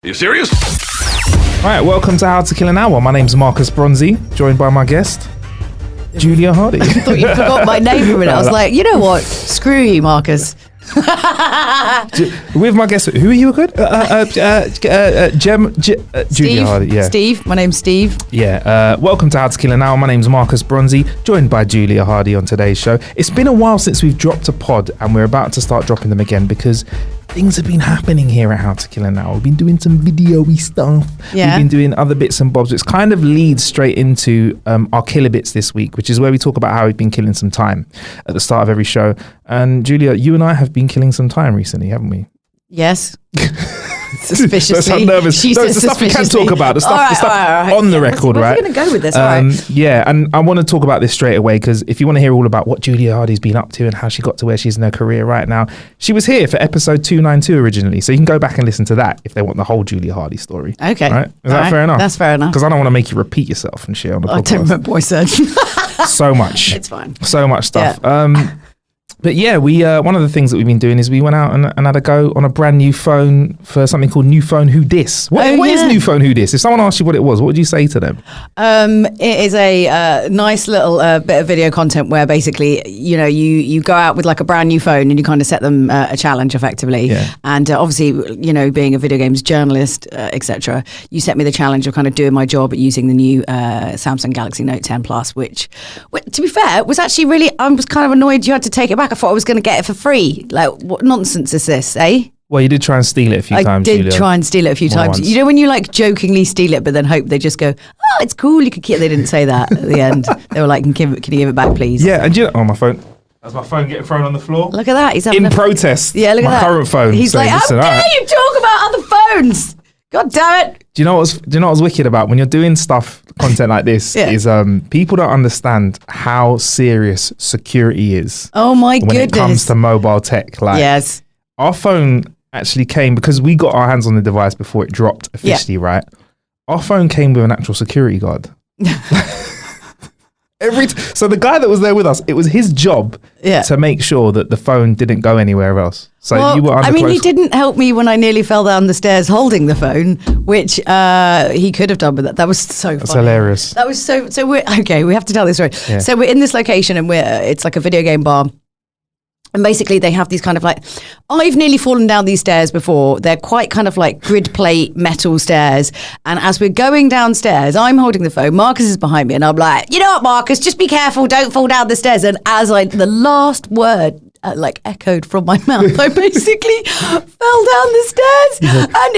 You serious? Right, welcome to How to Kill an Hour. My name's Marcus Bronzy, joined by my guest, Julia Hardy. I thought you forgot my name for a minute. I was like, you know what? Screw you, Marcus. With my guest, who are you again? Julia Hardy. Yeah. Steve. My name's Steve. Yeah. Welcome to How to Kill an Hour. My name's Marcus Bronzy, joined by Julia Hardy on today's show. It's been a while since we've dropped a pod, and we're about to start dropping them again because things have been happening here at How to Kill an Hour. We've been doing some video-y stuff. Yeah. We've been doing other bits and bobs, which kind of leads straight into our killer bits this week, which is where we talk about how we've been killing some time at the start of every show. And Julia, you and I have been killing some time recently, haven't we? Yes. Suspiciously. That's how nervous. She No, it's says the stuff we can suspiciously. talk about. The stuff, All right, the stuff all right. on the Yeah, record, where's right? he going to go with this? All right. Yeah, and I want to talk about this straight away because if you want to hear all about what Julia Hardy's been up to and how she got to where she is in her career right now, she was here for episode 292 originally. So you can go back and listen to that if they want the whole Julia Hardy story. Okay. Right? Is All that right. fair enough? That's fair enough. Because I don't want to make you repeat yourself and shit on the podcast. I don't remember what I said. So much. It's fine. So much stuff. Yeah. But yeah, we one of the things that we've been doing is we went out and had a go on a brand new phone for something called New Phone Who Dis. What is New Phone Who Dis? If someone asked you what it was, what would you say to them? It is a nice little bit of video content where basically, you know, you go out with like a brand new phone and you kind of set them a challenge effectively. Yeah. And obviously, you know, being a video games journalist, etc., you set me the challenge of kind of doing my job at using the new Samsung Galaxy Note 10 Plus, which, to be fair, was actually really, I was kind of annoyed you had to take it back. I thought I was going to get it for free. Like, what nonsense is this, eh? Well, you did try and steal it a few times, I did Julia. try and steal it a few times. Once. You know when you like jokingly steal it, but then hope they just go, "Oh, it's cool. You could keep." They didn't say that at the end. They were like, "Can you give it back, please?" Yeah, and my phone. That's my phone getting thrown on the floor. Look at that. He's having in protest. Yeah, look at that. My current phone. He's saying, like, "How dare you talk about other phones? God damn it!" Do you know what's wicked about when you're doing content like this? Yeah. Is people don't understand how serious security is. Oh my when goodness! it comes to mobile tech. Like, yes, our phone actually came because we got our hands on the device before it dropped officially, right? Our phone came with an actual security guard. So the guy that was there with us, it was his job to make sure that the phone didn't go anywhere else. So you were under he didn't help me when I nearly fell down the stairs holding the phone, which he could have done with that. That was so funny. That's hilarious. That was so we're okay. We have to tell this story. Yeah. So we're in this location and it's like a video game bar. And basically they have these kind of like, I've nearly fallen down these stairs before. They're quite kind of like grid plate metal stairs. And as we're going downstairs, I'm holding the phone. Marcus is behind me. And I'm like, you know what, Marcus, just be careful. Don't fall down the stairs. And as the last word like echoed from my mouth, I basically fell down the stairs. And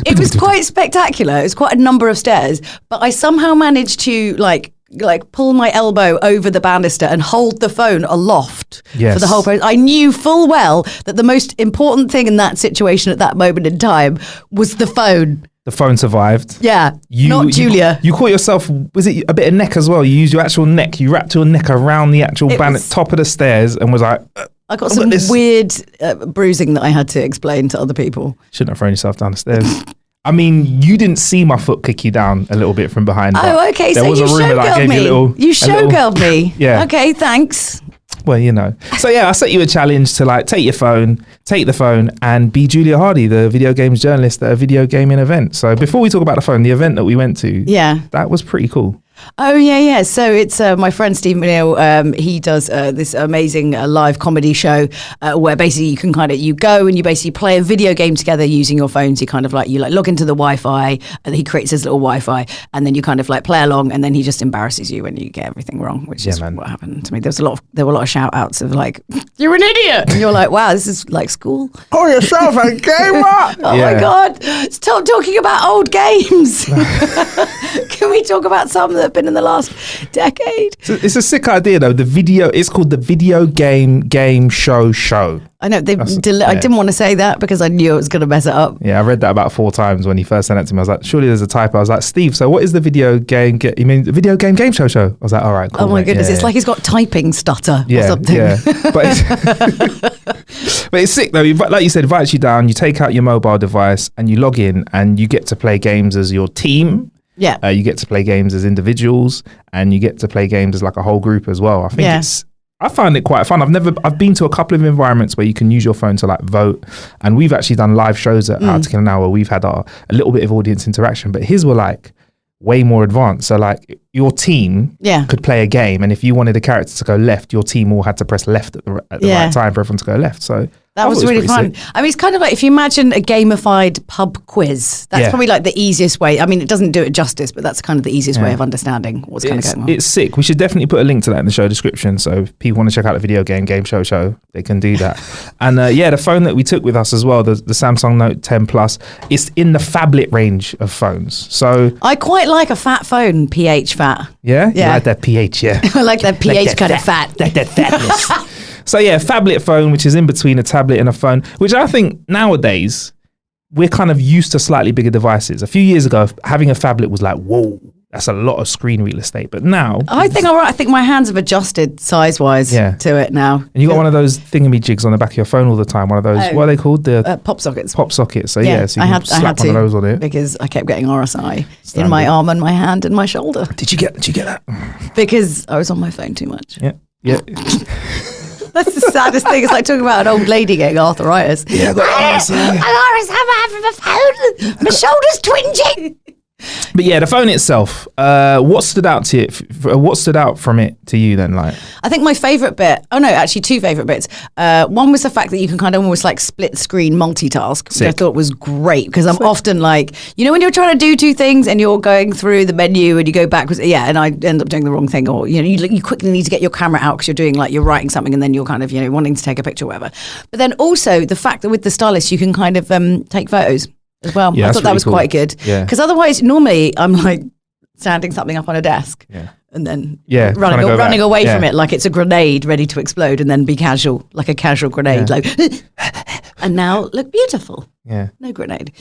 it was quite spectacular. It was quite a number of stairs. But I somehow managed to like pull my elbow over the banister and hold the phone aloft for the whole process. I knew full well that the most important thing in that situation at that moment in time was the phone. The phone survived. Yeah, not Julia. You caught yourself, was it a bit of neck as well? You used your actual neck, you wrapped your neck around the actual top of the stairs and was like... I got some weird bruising that I had to explain to other people. Shouldn't have thrown yourself down the stairs. I mean, you didn't see my foot kick you down a little bit from behind. Oh, okay. There was a rumor that I gave you You showgirled me. Yeah. Okay, thanks. Well, you know. So yeah, I set you a challenge to like take the phone and be Julia Hardy, the video games journalist at a video gaming event. So before we talk about the phone, the event that we went to, that was pretty cool. Oh, yeah. So it's my friend Steve McNeil. He does this amazing live comedy show where basically you go and you basically play a video game together using your phones. You log into the Wi-Fi and he creates his little Wi-Fi and then you kind of like play along and then he just embarrasses you when you get everything wrong, which is what happened to me. There were a lot of shout outs of like, "You're an idiot." And you're like, wow, this is like school. Call yourself a gamer. Oh my God. Stop talking about old games. Can we talk about some that have been in the last decade? So it's a sick idea though. It's called the Video Game Show. I know I didn't want to say that because I knew it was going to mess it up. Yeah, I read that about 4 times when he first sent it to me. I was like, surely there's a typo. I was like, Steve, so what is the video game? You mean the Video Game Show? I was like, all right, cool. Oh my goodness, it's like he's got typing stutter or something. Yeah, but it's sick though. Like you said, invites you down. You take out your mobile device and you log in and you get to play games as your team. Yeah. You get to play games as individuals and you get to play games as like a whole group as well. I think I find it quite fun. I've been to a couple of environments where you can use your phone to like vote, and we've actually done live shows at How to Kill an Hour where we've had a little bit of audience interaction, but his were like way more advanced. So like your team could play a game, and if you wanted a character to go left, your team all had to press left at the right time for everyone to go left. So that was really fun. Sick. I mean, it's kind of like if you imagine a gamified pub quiz, that's probably like the easiest way. I mean, it doesn't do it justice, but that's kind of the easiest way of understanding what's kind of going on. It's sick. We should definitely put a link to that in the show description. So if people want to check out the video game show, they can do that. And the phone that we took with us as well, the Samsung Note 10 Plus, it's in the phablet range of phones. So I quite like a fat phone, pH fat. Yeah? You like that pH, yeah. I like that pH like kind of fat. Like that fatness. So phablet phone, which is in between a tablet and a phone, which I think nowadays we're kind of used to slightly bigger devices. A few years ago, having a phablet was like, whoa, that's a lot of screen real estate. But now... I think my hands have adjusted size-wise to it now. And you got one of those thingamajiggies on the back of your phone all the time, one of those, what are they called? The pop sockets. Pop sockets. So so you can slap one of those on it. Because I kept getting RSI in my arm and my hand and my shoulder. Did you get that? Because I was on my phone too much. Yeah. That's the saddest thing. It's like talking about an old lady getting arthritis. Yeah, I got RSI. My shoulder's twinging. But the phone itself, what stood out to it? What stood out from it to you then? Like, I think my favourite bit. Oh no, actually two favourite bits. One was the fact that you can kind of almost like split screen multitask, which I thought was great because I'm often like, when you're trying to do two things and you're going through the menu and you go backwards, and I end up doing the wrong thing, or you quickly need to get your camera out because you're doing like you're writing something and then you're kind of wanting to take a picture or whatever. But then also the fact that with the stylus you can kind of take photos as well. I thought that was quite good. Because otherwise, normally I'm like standing something up on a desk and then running away from it like it's a grenade ready to explode and then be casual, like a casual grenade. Like, and now look beautiful. Yeah. No grenade.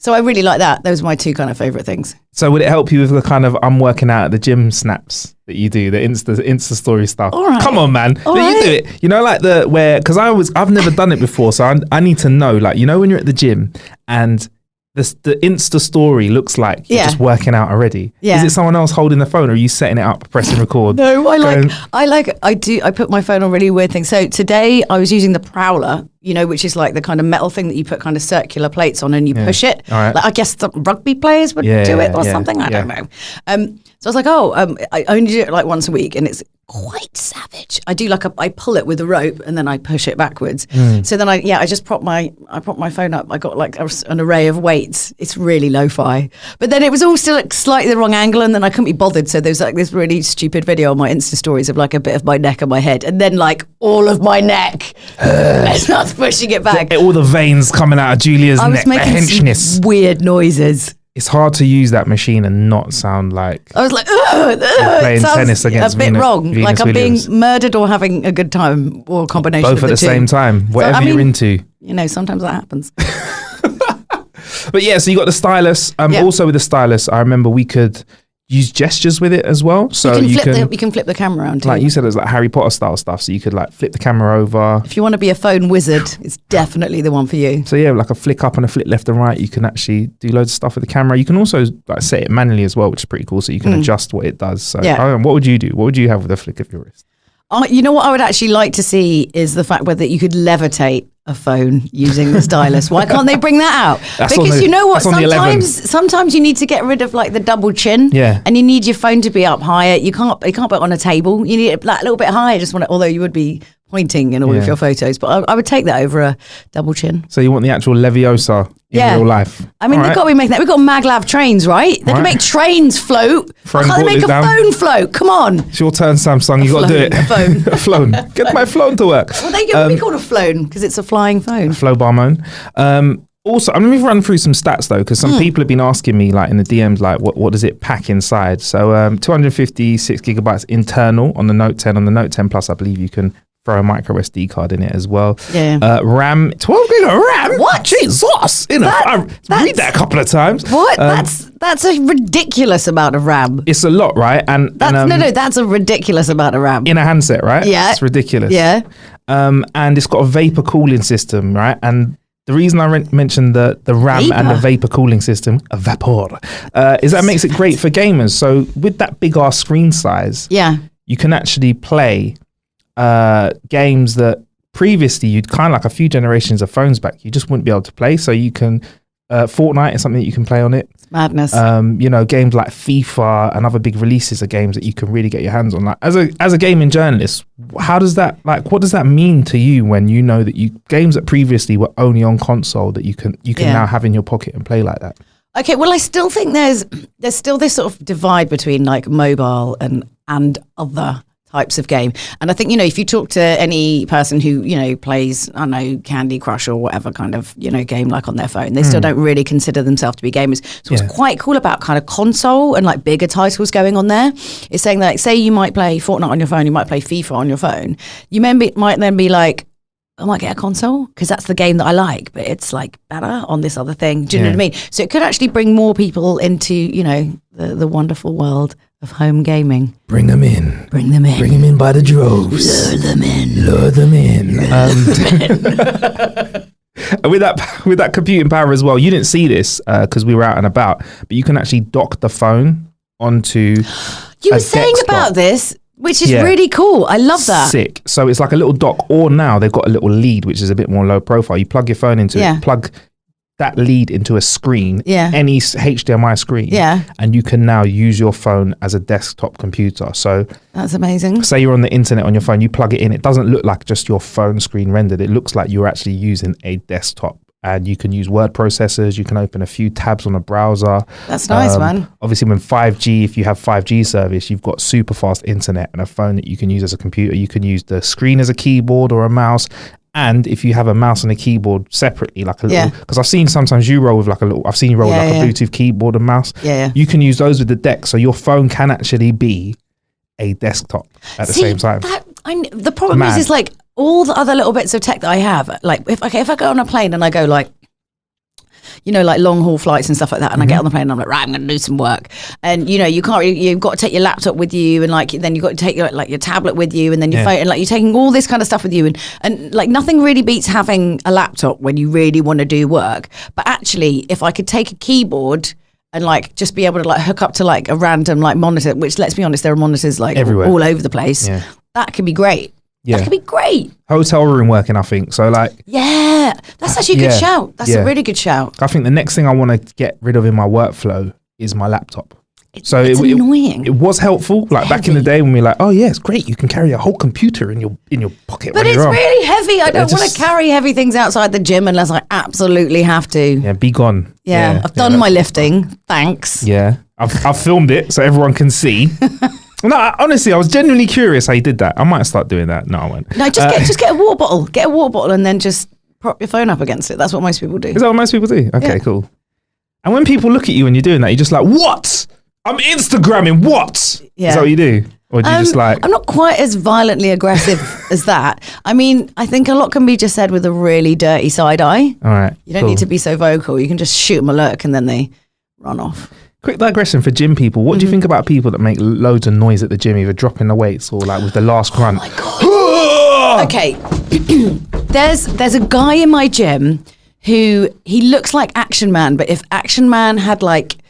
So I really like that. Those are my two kind of favourite things. So would it help you with the kind of I'm working out at the gym snaps that you do, the Insta story stuff? All right. Come on, man. You do it. Like because I've never done it before. So I need to know, like, when you're at the gym and the Insta story looks like you're just working out already. Yeah. Is it someone else holding the phone or are you setting it up, pressing record? No, I put my phone on really weird things. So today I was using the Prowler, which is like the kind of metal thing that you put kind of circular plates on and you push it. All right. Like I guess the rugby players would do it or something. I don't know. So I was like, I only do it like once a week and it's quite savage. I do I pull it with a rope and then I push it backwards. So then I just prop my phone up. I got like an array of weights. It's really lo-fi. But then it was all still like slightly the wrong angle and then I couldn't be bothered. So there's like this really stupid video on my Insta stories of like a bit of my neck and my head and then like all of my neck. I started pushing it back. All the veins coming out of Julia's neck. I was making some weird noises. It's hard to use that machine and not sound like I was like, playing tennis against a bit wrong. Venus like I'm Williams. being murdered or having a good time or a combination both of the at the two. same time. Whatever you're into. Sometimes that happens. But so you got the stylus. Also with the stylus, I remember we could use gestures with it as well. So you can flip the camera around too. Like you said, it was like Harry Potter style stuff. So you could like flip the camera over. If you want to be a phone wizard, it's definitely the one for you. So like a flick up and a flick left and right. You can actually do loads of stuff with the camera. You can also like set it manually as well, which is pretty cool. So you can adjust what it does. So what would you do? What would you have with a flick of your wrist? You know what I would actually like to see is the fact whether you could levitate a phone using the stylus. Why can't they bring that out? Because you know what? Sometimes you need to get rid of like the double chin. Yeah. And you need your phone to be up higher. You can't put it on a table. You need it like a little bit higher. Although you would be pointing in all of your photos, but I would take that over a double chin. So you want the actual Leviosa in real life? I mean, they've got to be making that. We've got maglev trains, right? They can make trains float. Why can't they make a phone float? Come on. It's your turn, Samsung. You got to do it. A phone. A phone. Get my phone to work. Well, they could be called a phone because it's a flying phone. A flow barmone. Also, I'm going to run through some stats though, because some people have been asking me like in the DMs, like what does it pack inside? So 256 gigabytes internal on the Note 10. On the Note 10 Plus, I believe you can throw a micro SD card in it as well. Yeah. RAM, 12 gig of RAM. What? Jesus! I read that a couple of times. What? That's a ridiculous amount of RAM. It's a lot, right? That's a ridiculous amount of RAM in a handset, right? Yeah, it's ridiculous. Yeah. And it's got a vapor cooling system, right? And the reason I mentioned the RAM and the vapor cooling system, a vapor, is that makes it great for gamers. So with that big ass screen size, you can actually play games that previously you'd kind of like a few generations of phones back, you just wouldn't be able to play. So you can, Fortnite is something that you can play on it. It's madness. Games like FIFA and other big releases are games that you can really get your hands on. Like as a gaming journalist, what does that mean to you when you know that games that previously were only on console that you can now have in your pocket and play like that? Okay, well, I still think there's still this sort of divide between like mobile and other types of game. And I think, if you talk to any person who, plays, I don't know, Candy Crush or whatever kind of, game like on their phone, they still don't really consider themselves to be gamers. So what's quite cool about kind of console and like bigger titles going on there is saying that, like, say you might play Fortnite on your phone, you might play FIFA on your phone. You might then be like, I might get a console because that's the game that I like, but it's like better on this other thing. Do you know what I mean? So it could actually bring more people into, the wonderful world of home gaming. Bring them in. Bring them in. Bring them in by the droves. Lure them in. Lure them in. And with that computing power as well, you didn't see this because we were out and about, but you can actually dock the phone onto You were saying desktop. about this, which is really cool. I love that. Sick. So it's like a little dock, or now they've got a little lead, which is a bit more low profile. You plug your phone into it, plug that lead into a screen, any HDMI screen, and you can now use your phone as a desktop computer. So that's amazing. Say you're on the internet on your phone, you plug it in. It doesn't look like just your phone screen rendered. It looks like you're actually using a desktop. And you can use word processors. You can open a few tabs on a browser. That's nice, man. Obviously, if you have 5G service, you've got super fast internet and a phone that you can use as a computer. You can use the screen as a keyboard or a mouse. And if you have a mouse and a keyboard separately, like a little, because I've seen sometimes you roll with like a little, I've seen you roll with like a Bluetooth keyboard and mouse. You can use those with the deck. So your phone can actually be a desktop at the same time. The problem is like, all the other little bits of tech that I have, like if I go on a plane and I go like, like long haul flights and stuff like that, and I get on the plane and I'm like, right, I'm going to do some work, and you can't, you've got to take your laptop with you, and like then you've got to take your tablet with you, and then your phone, and like you're taking all this kind of stuff with you, and like nothing really beats having a laptop when you really want to do work. But actually, if I could take a keyboard and like just be able to like hook up to like a random like monitor, which, let's be honest, there are monitors like everywhere, all over the place. That could be great. That could be great. Hotel room working, I think. So like, that's actually a good shout. That's a really good shout. I think the next thing I want to get rid of in my workflow is my laptop. It's annoying. It was helpful, like back in the day when we were like, oh yeah, it's great. You can carry a whole computer in your pocket. But it's really heavy. I don't want to carry heavy things outside the gym unless I absolutely have to. Yeah, be gone. Yeah, I've done my lifting. Thanks. Yeah, I've filmed it so everyone can see. No, honestly, I was genuinely curious how you did that. I might start doing that. No, I won't. No, just get a water bottle. Get a water bottle and then just prop your phone up against it. That's what most people do. Is that what most people do? Okay, cool. And when people look at you when you're doing that, you're just like, what? I'm Instagramming what? Yeah. Is that what you do? Or do you just like... I'm not quite as violently aggressive as that. I mean, I think a lot can be just said with a really dirty side eye. All right. You don't need to be so vocal. You can just shoot them a look and then they run off. Quick digression for gym people. What do you think about people that make loads of noise at the gym, either dropping the weights or like with the last grunt? Oh my God. Okay. There's a guy in my gym who, he looks like Action Man, but if Action Man had like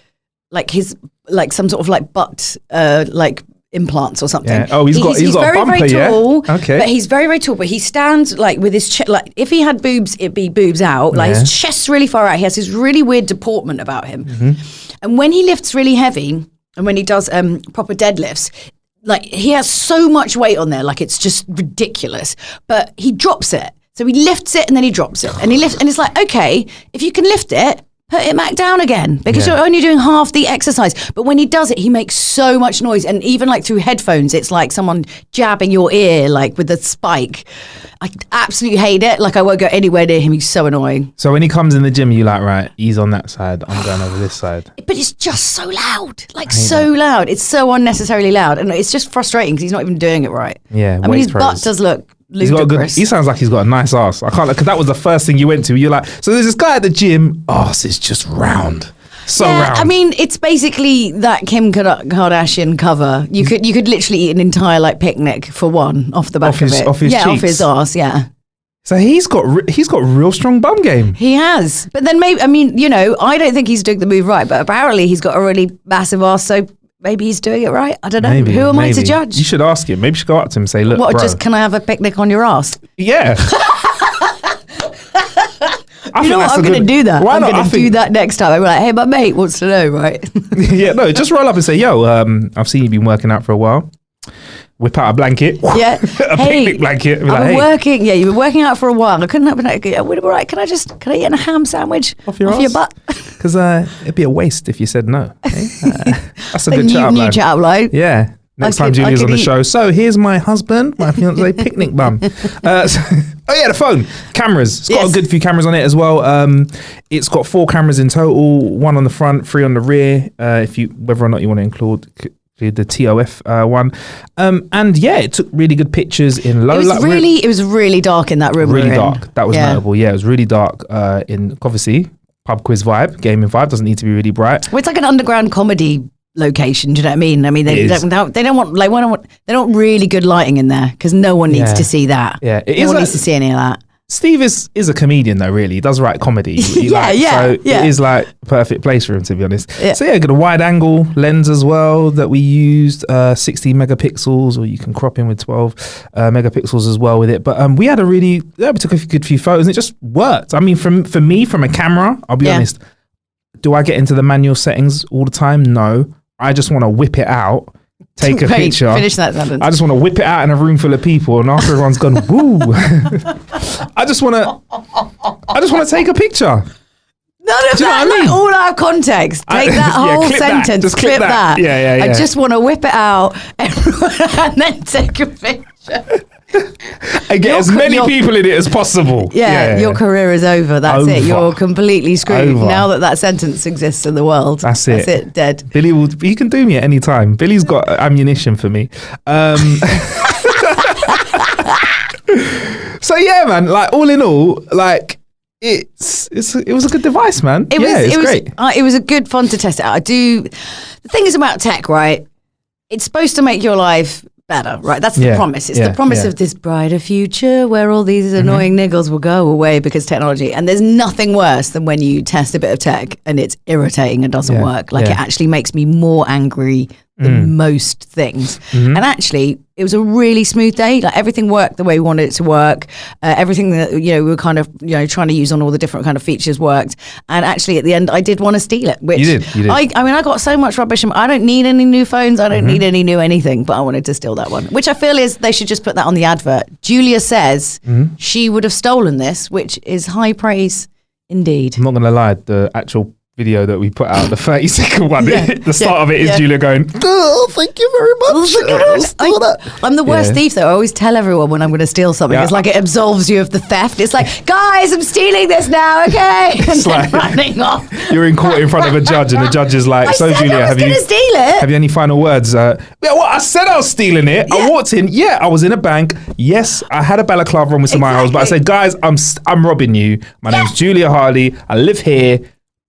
his, like some sort of like butt, like implants or something. Yeah. Oh, he's got very, a bumper, very tall. Yeah? Okay. But he's very, very tall. But he stands like with his chest, like if he had boobs, it'd be boobs out. Like his chest's really far out. He has this really weird deportment about him. And when he lifts really heavy, and when he does proper deadlifts, like he has so much weight on there, like it's just ridiculous. But he drops it. So he lifts it and then he drops it. And he lifts, and it's like, okay, if you can lift it, put it back down again, because you're only doing half the exercise. But when he does it, he makes so much noise. And even like through headphones, it's like someone jabbing your ear, like with a spike. I absolutely hate it. Like I won't go anywhere near him. He's so annoying. So when he comes in the gym, you're like, right, he's on that side. I'm going over this side. But it's just so loud. Like so loud. It's so unnecessarily loud. And it's just frustrating because he's not even doing it right. Yeah. I mean, his butt does look ludicrous. He sounds like he's got a nice ass. I can't, because that was the first thing you went to. You're like, so there's this guy at the gym. Ass is just round. So round. I mean, it's basically that Kim Kardashian cover. You could literally eat an entire like picnic for one off the back of it. Off his cheeks. Off his ass. Yeah. So he's got real strong bum game. He has, but then maybe, I mean, I don't think he's doing the move right. But apparently he's got a really massive ass. So maybe he's doing it right. I don't know. Maybe, Who am I to maybe. judge? You should ask him. Maybe you should go up to him and say, look, What, bro. just can I have a picnic on your ass? Yeah. You know what? I'm going to do that. Why I'm not? going to do that next time. I'm like, hey, my mate wants to know, right? Yeah, no, just roll up and say, yo, I've seen you've been working out for a while. Whip out a blanket. Yeah. A picnic blanket. Be I've like, been hey, working. Yeah, you've been working out for a while. I couldn't have been like, right, can I eat a ham sandwich off your butt? Because it'd be a waste if you said no. Okay? That's a A good chat new chat up line. Yeah. Next time I Julia's could on the eat- show. So here's my husband, my fiance, picnic bum. The phone. Cameras. It's got Yes. a good few cameras on it as well. It's got 4 cameras in total, 1 on the front, 3 on the rear. Whether or not you want to include the TOF one. And yeah, it took really good pictures in low light. It was really dark in that room. Really we were in. dark. That was notable. Yeah, it was really dark in obviously pub quiz vibe, gaming vibe. Doesn't need to be really bright. Well, it's like an underground comedy location. Do you know what I mean? I mean, they don't really good lighting in there because no one needs to see that. Yeah, no one needs to see any of that. Steve is a comedian though, really. He does write comedy. So it is like a perfect place for him, to be honest. Yeah. So yeah, got a wide angle lens as well that we used, 16 megapixels, or you can crop in with 12 megapixels as well with it. But we took a good few photos and it just worked. I mean, for me, from a camera, I'll be honest, do I get into the manual settings all the time? No. I just want to whip it out. Take a picture. Finish that sentence. I just want to whip it out in a room full of people, and after everyone's gone, woo! I just want to take a picture. None of Do you know that, what I mean? all out of context. Take that whole clip that. sentence, Just clip that. Yeah. I just want to whip it out and then take a picture. And get as many people in it as possible. Yeah, your career is over. That's it. You're completely screwed. Over. Now that sentence exists in the world. That's it. That's it. Dead. He can do me at any time. Billy's got ammunition for me. So yeah, man. Like all in all, like it was a good device, man. It was great. It was a good fun to test it out. The thing is about tech, right? It's supposed to make your life better, right? That's the promise. It's the promise of this brighter future where all these annoying niggles will go away because technology. And there's nothing worse than when you test a bit of tech and it's irritating and doesn't work. Like it actually makes me more angry than most things. And actually, it was a really smooth day. Like everything worked the way we wanted it to work. Everything that we were kind of trying to use on all the different kind of features worked. And actually, at the end, I did want to steal it. Which you did. I mean, I got so much rubbish. I don't need any new phones. I don't need any new anything. But I wanted to steal that one, which I feel is they should just put that on the advert. Julia says she would have stolen this, which is high praise indeed. I'm not gonna lie. The actual video that we put out, the 30-second one, the start of it is Julia going, oh, thank you very much. I'm the worst thief though. I always tell everyone when I'm going to steal something. It's like it absolves you of the theft. It's like, guys, I'm stealing this now, okay? And like running off. You're in court in front of a judge and the judge is like, so Julia, have you steal it? Have you any final words? I said I was stealing it. I walked in. Yeah, I was in a bank. Yes, I had a balaclava on with some eye holes, but I said, guys, I'm robbing you. My name's Julia Hardy. I live here.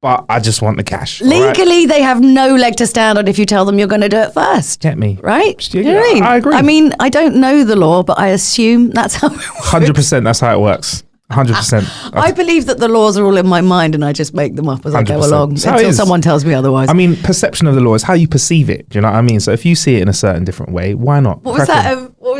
But I just want the cash. Legally, they have no leg to stand on if you tell them you're going to do it first. Get me. Right? Yeah, You know what I mean? I agree. I mean, I don't know the law, but I assume that's how it works. 100% that's how it works. 100%. I believe that the laws are all in my mind and I just make them up as I go 100%. along So until someone tells me otherwise. I mean, perception of the law is how you perceive it. Do you know what I mean? So if you see it in a certain different way, why not? What was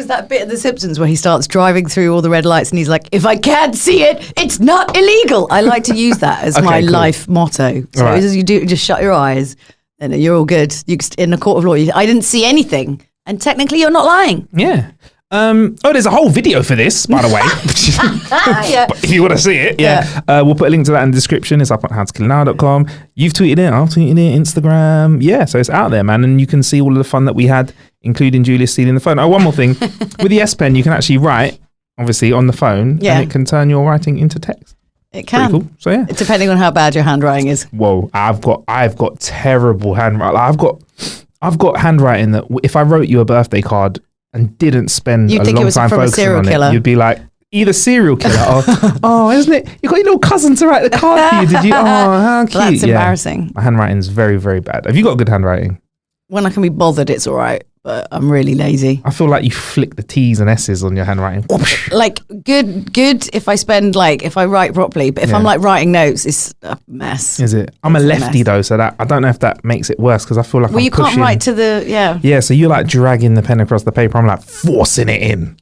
that bit of The Simpsons where he starts driving through all the red lights and he's like, if I can't see it, it's not illegal. I like to use that as my life motto. So as you do, just shut your eyes and you're all good. In a court of law, I didn't see anything. And technically you're not lying. Yeah. There's a whole video for this, by the way. But if you want to see it, we'll put a link to that in the description. It's up on howtokillnow.com. You've tweeted it, I've tweeted it, Instagram. Yeah, so it's out there, man. And you can see all of the fun that we had, including Julia stealing the phone. Oh, one more thing. With the S Pen, you can actually write, obviously, on the phone, and it can turn your writing into text. It can. Pretty cool. So, yeah. Depending on how bad your handwriting is. Whoa, I've got terrible handwriting. I've got handwriting that if I wrote you a birthday card and didn't spend a long time focusing on it, you'd be like, either serial killer or, isn't it? You got your little cousin to write the card for you, did you? Oh, how cute. That's embarrassing. My handwriting's very, very bad. Have you got good handwriting? When I can be bothered, it's all right. but I'm really lazy. I feel like you flick the T's and S's on your handwriting. Like good if I write properly, but if I'm like writing notes, it's a mess. Is it? I'm a lefty though, so that I don't know if that makes it worse because I feel like you can't write to the Yeah, so you're like dragging the pen across the paper. I'm like forcing it in.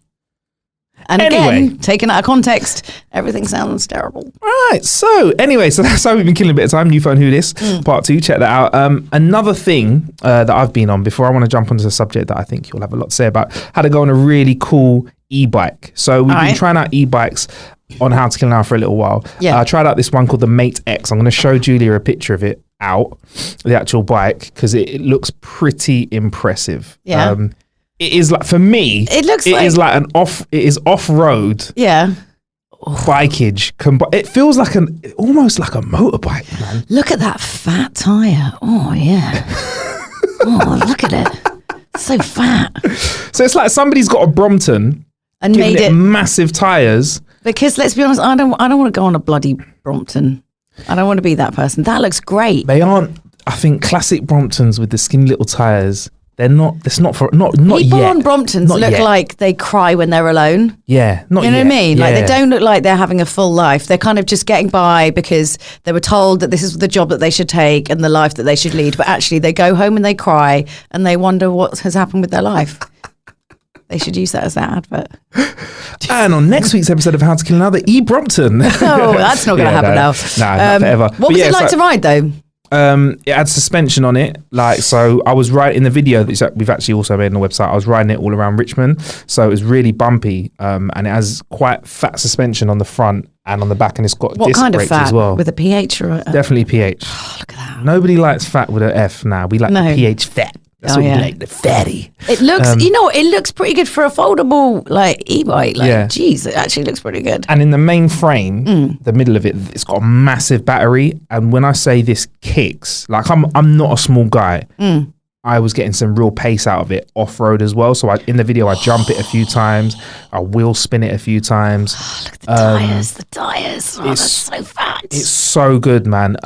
And again, taken out of context, everything sounds terrible. Right. So that's how we've been killing a bit of time. New Phone Who This, part 2. Check that out. Another thing that I've been on before I want to jump onto the subject that I think you'll have a lot to say about, how to go on a really cool e-bike. So we've been trying out e-bikes on How to Kill Now for a little while. I tried out this one called the Mate X. I'm going to show Julia a picture of it out, the actual bike, because it looks pretty impressive. Yeah. It is like, for me, it is like it is off-road. Yeah. Bikeage. It feels like almost like a motorbike, man. Look at that fat tire. Oh yeah. Oh, look at it. So fat. So it's like somebody's got a Brompton and made it massive tires. Because let's be honest, I don't want to go on a bloody Brompton. I don't want to be that person. That looks great. They aren't. I think classic Bromptons with the skinny little tires. They're not. It's not for not People yet. People on Bromptons look like they cry when they're alone. Yeah, not yet. You know what I mean? Like they don't look like they're having a full life. They're kind of just getting by because they were told that this is the job that they should take and the life that they should lead. But actually, they go home and they cry and they wonder what has happened with their life. They should use that as their advert. And on next week's episode of How to Kill Another, Brompton. Oh, that's not going to happen now. Not forever. What was it like to ride though? It had suspension on it, so I was riding the video that we've actually also made on the website. I was riding it all around Richmond, so it was really bumpy, and it has quite fat suspension on the front and on the back, and it's got disc kind of brakes fat? as well. With a PH or Definitely PH. Oh, look at that. Nobody likes fat with an F now. We like the PH fat. That's what we like, the fatty. It looks, it looks pretty good for a foldable e-bike. Geez, it actually looks pretty good. And in the main frame, the middle of it, it's got a massive battery. And when I say this kicks, I'm not a small guy. I was getting some real pace out of it off-road as well. So in the video, I jump it a few times. I wheel spin it a few times. Oh, look at the tyres. Oh, that's so fat. It's so good, man.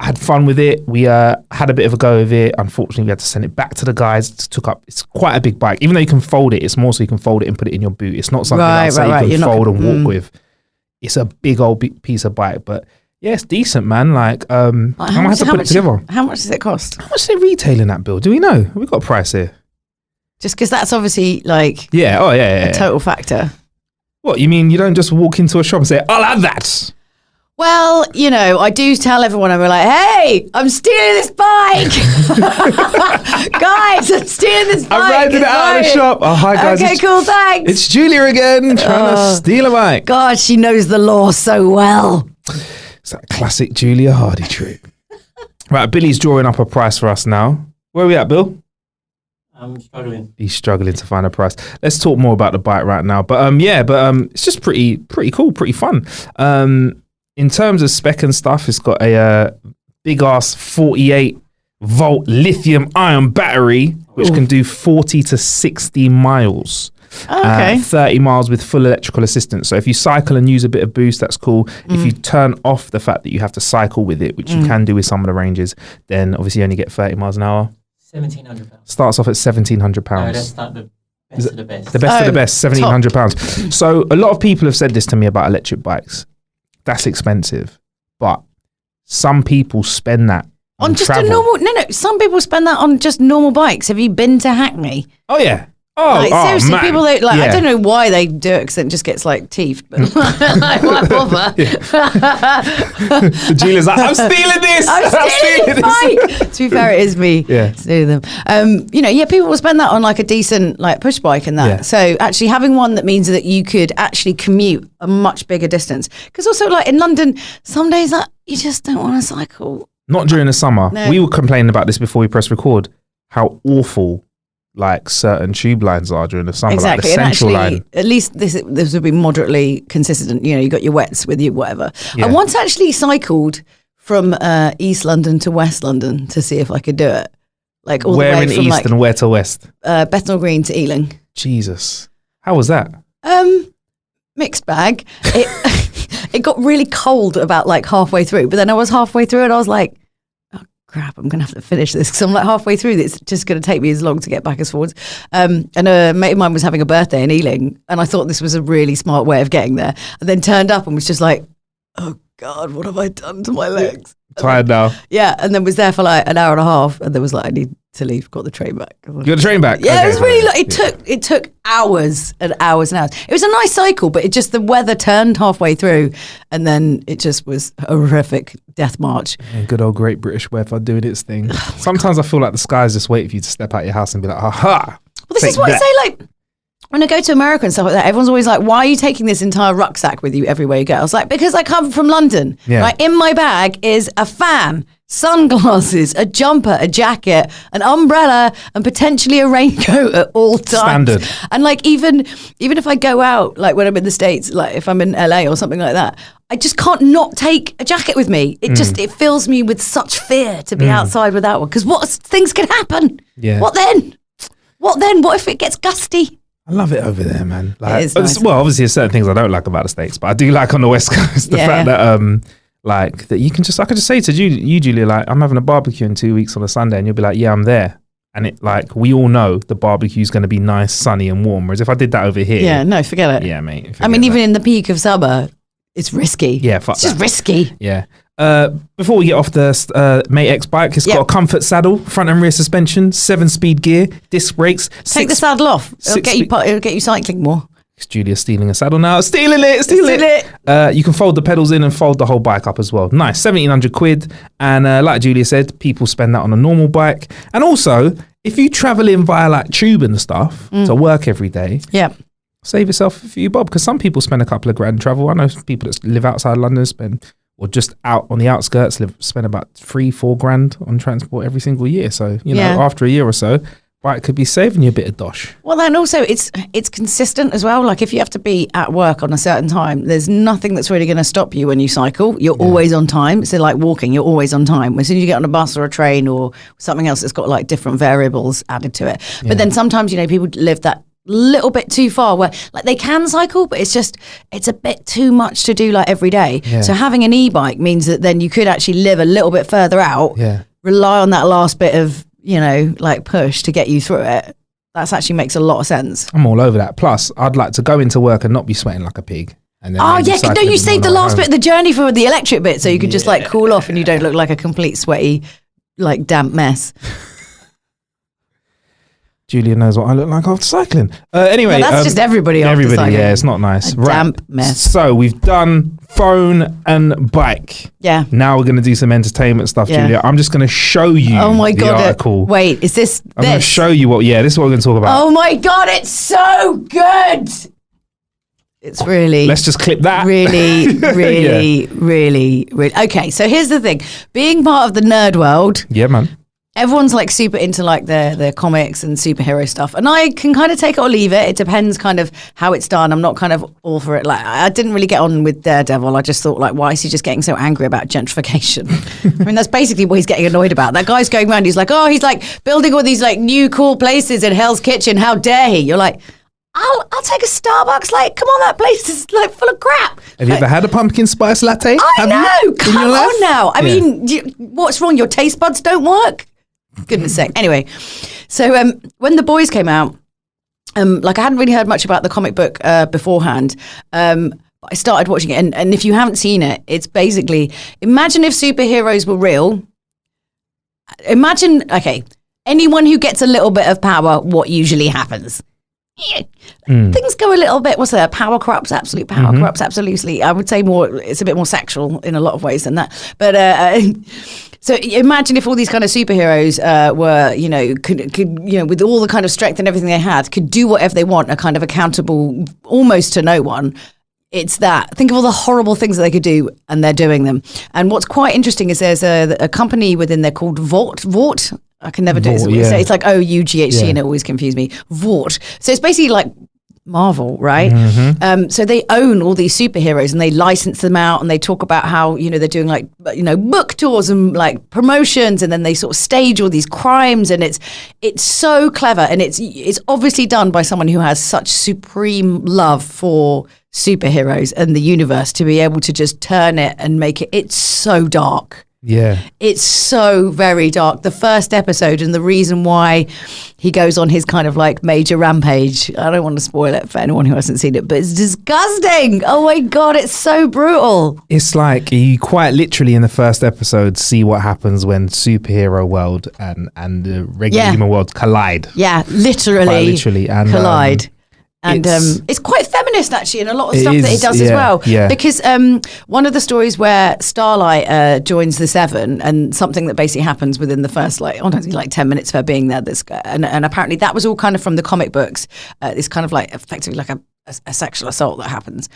I had fun with it. We had a bit of a go with it. Unfortunately, we had to send it back to the guys. It's quite a big bike. Even though you can fold it, it's more so you can fold it and put it in your boot. It's not something you can fold and walk with. It's a big old piece of bike. But yeah, it's decent, man. I might have to put it together. How much does it cost? How much are they retailing that, Bill? Do we know? Have we got a price here? Just because that's obviously a total factor. What, you mean you don't just walk into a shop and say, I'll have that? Well, I do tell everyone, I'm like, hey, I'm stealing this bike. Guys, I'm stealing this bike. I'm riding it out of the shop. Oh, hi, guys. Okay, cool, thanks. It's Julia again, trying to steal a bike. God, she knows the law so well. It's that classic Julia Hardy trick. Right, Billy's drawing up a price for us now. Where are we at, Bill? I'm struggling. He's struggling to find a price. Let's talk more about the bike right now. But it's just pretty cool, pretty fun. In terms of spec and stuff, it's got a big ass 48 volt lithium ion battery, which can do 40 to 60 miles. Okay. 30 miles with full electrical assistance. So if you cycle and use a bit of boost, that's cool. If you turn off the fact that you have to cycle with it, which you can do with some of the ranges, then obviously you only get 30 miles an hour. £1,700. Starts off at £1,700. No, that's not the best of the best. The best of the best, £1,700. So a lot of people have said this to me about electric bikes. That's expensive, but some people spend that on just travel. a normal. No. Some people spend that on just normal bikes. Have you been to Hackney? Oh yeah. Oh, seriously, man. people that I don't know why they do it because it just gets teeth. But why bother? Julia's like, I'm stealing this. I'm stealing this bike. To be fair, it is me. Yeah. Stealing them. People will spend that on a decent push bike and that. Yeah. So actually having one that means that you could actually commute a much bigger distance. Because also in London, some days you just don't want to cycle. Not during the summer. No. We were complaining about this before we press record. How awful certain tube lines are during the summer, exactly. Like the central and actually, line. at least this would be moderately consistent. You got your wets with you, whatever. Yeah. I once actually cycled from East London to West London to see if I could do it. All where the way in from East and where to West? Bethnal Green to Ealing. Jesus. How was that? Mixed bag. It got really cold about halfway through, but then I was halfway through and I was like, crap, I'm going to have to finish this because I'm like halfway through. It's just going to take me as long to get back as forwards. And a mate of mine was having a birthday in Ealing, and I thought this was a really smart way of getting there. And then turned up and was just like, oh God, what have I done to my legs? Tired now. Yeah, and then was there for like an hour and a half, and then was like, I need to leave. Got the train back. You got the train back? Yeah, Okay, it was really like it took hours and hours and hours. It was a nice cycle, but it just the weather turned halfway through, and then it just was a horrific death march. Yeah, good old Great British weather doing its thing. Sometimes I feel like the skies just wait for you to step out your house and be like, aha. Well, this is what I say, like, when I go to America and stuff like that, everyone's always like, why are you taking this entire rucksack with you everywhere you go? I was like, because I come from London. Yeah. Right? In my bag is a fan, sunglasses, a jumper, a jacket, an umbrella, and potentially a raincoat at all times. Standard. And like, even if I go out, like when I'm in the States, like if I'm in LA or something like that, I just can't not take a jacket with me. It just, it fills me with such fear to be outside without one. Because things can happen. Yeah. What then? What then? What if it gets gusty? I love it over there, man. Like, It is nice. well, obviously, there's certain things I don't like about the States, but I do like on the West Coast the fact that, like, that you can just, I could just say to you, Julia, like, I'm having a barbecue in 2 weeks on a Sunday, and you'll be like, yeah, I'm there. And it, like, we all know the barbecue is going to be nice, sunny, and warm. Whereas if I did that over here, Yeah, no, forget it. yeah, mate. I mean, even in the peak of summer, it's risky. Yeah, fuck It's just that. risky. Yeah. Before we get off the Mate X bike, it's got a comfort saddle, front and rear suspension, 7-speed gear, disc brakes. Take the saddle off. It'll get you cycling more. It's Julia stealing a saddle now. Stealing it. You can fold the pedals in and fold the whole bike up as well. Nice, 1,700 quid. And like Julia said, people spend that on a normal bike. And also, if you travel in via like tube and stuff to work every day, save yourself a few bob, because some people spend a couple of grand travel. I know people that live outside London or just out on the outskirts spend about 3-4 grand on transport every single year. So, you know, after a year or so, bike could be saving you a bit of dosh. Well, and also it's consistent as well. Like if you have to be at work on a certain time, there's nothing that's really going to stop you when you cycle. You're always on time. So like walking, you're always on time. As soon as you get on a bus or a train or something else that's got like different variables added to it. But then sometimes, you know, people live that little bit too far where like they can cycle, but it's a bit too much to do like every day. So having an e-bike means that then you could actually live a little bit further out, rely on that last bit of, you know, like push to get you through it. That's actually makes a lot of sense. I'm all over that. Plus, I'd like to go into work and not be sweating like a pig. And then you saved the last bit of the journey for the electric bit so you could just like cool off and you don't look like a complete sweaty, like damp mess. Julia knows what I look like after cycling. Anyway, that's just everybody after cycling. Yeah, it's not nice. Damp mess. So we've done phone and bike. Yeah. Now we're going to do some entertainment stuff, Julia. I'm just going to show you the article. Wait, is this I'm going to show you this is what we're going to talk about. Oh my God, it's so good. It's really... Let's just clip that. Really, really. Okay, so here's the thing. Being part of the nerd world... Yeah, man. Everyone's like super into like their comics and superhero stuff, and I can kind of take it or leave it. It depends kind of how it's done. I'm not kind of all for it. Like I didn't really get on with Daredevil. I just thought like, why is he just getting so angry about gentrification? I mean, that's basically what he's getting annoyed about. That guy's going around. He's like, he's like building all these like new cool places in Hell's Kitchen. How dare he? You're like, I'll take a Starbucks. Like, come on, that place is like full of crap. Have you ever had a pumpkin spice latte? I know. Come on now. I mean, what's wrong? Your taste buds don't work? Goodness sake. Anyway, so when The Boys came out, like I hadn't really heard much about the comic book beforehand. But I started watching it, and if you haven't seen it, it's basically, imagine if superheroes were real. Imagine, anyone who gets a little bit of power, what usually happens? Things go a little bit, what's that? Power corrupts, absolute power corrupts, absolutely. I would say it's a bit more sexual in a lot of ways than that. But so imagine if all these kind of superheroes were, you know, could, you know, with all the kind of strength and everything they had, could do whatever they want, are kind of accountable almost to no one. It's that. Think of all the horrible things that they could do, and they're doing them. And what's quite interesting is there's a company within there called Vought. I can never do it. It's like OUGHT, and it always confused me. Vought. So it's basically like Marvel, right? So they own all these superheroes and they license them out, and they talk about how, you know, they're doing like, you know, book tours and like promotions, and then they sort of stage all these crimes, and it's so clever, and it's obviously done by someone who has such supreme love for superheroes and the universe to be able to just turn it and make it's so dark. Yeah. It's so very dark. The first episode, and the reason why he goes on his kind of like major rampage, I don't want to spoil it for anyone who hasn't seen it, but it's disgusting. Oh my God, it's so brutal. It's like you quite literally in the first episode see what happens when superhero world and the regular human world collide. Yeah, literally. Quite literally. And, collide. And it's quite feminist actually in a lot of stuff that he does as well. Yeah. Because one of the stories where Starlight joins the Seven, and something that basically happens within the first like 10 minutes of her being there, and apparently that was all kind of from the comic books. It's kind of like effectively like a sexual assault that happens.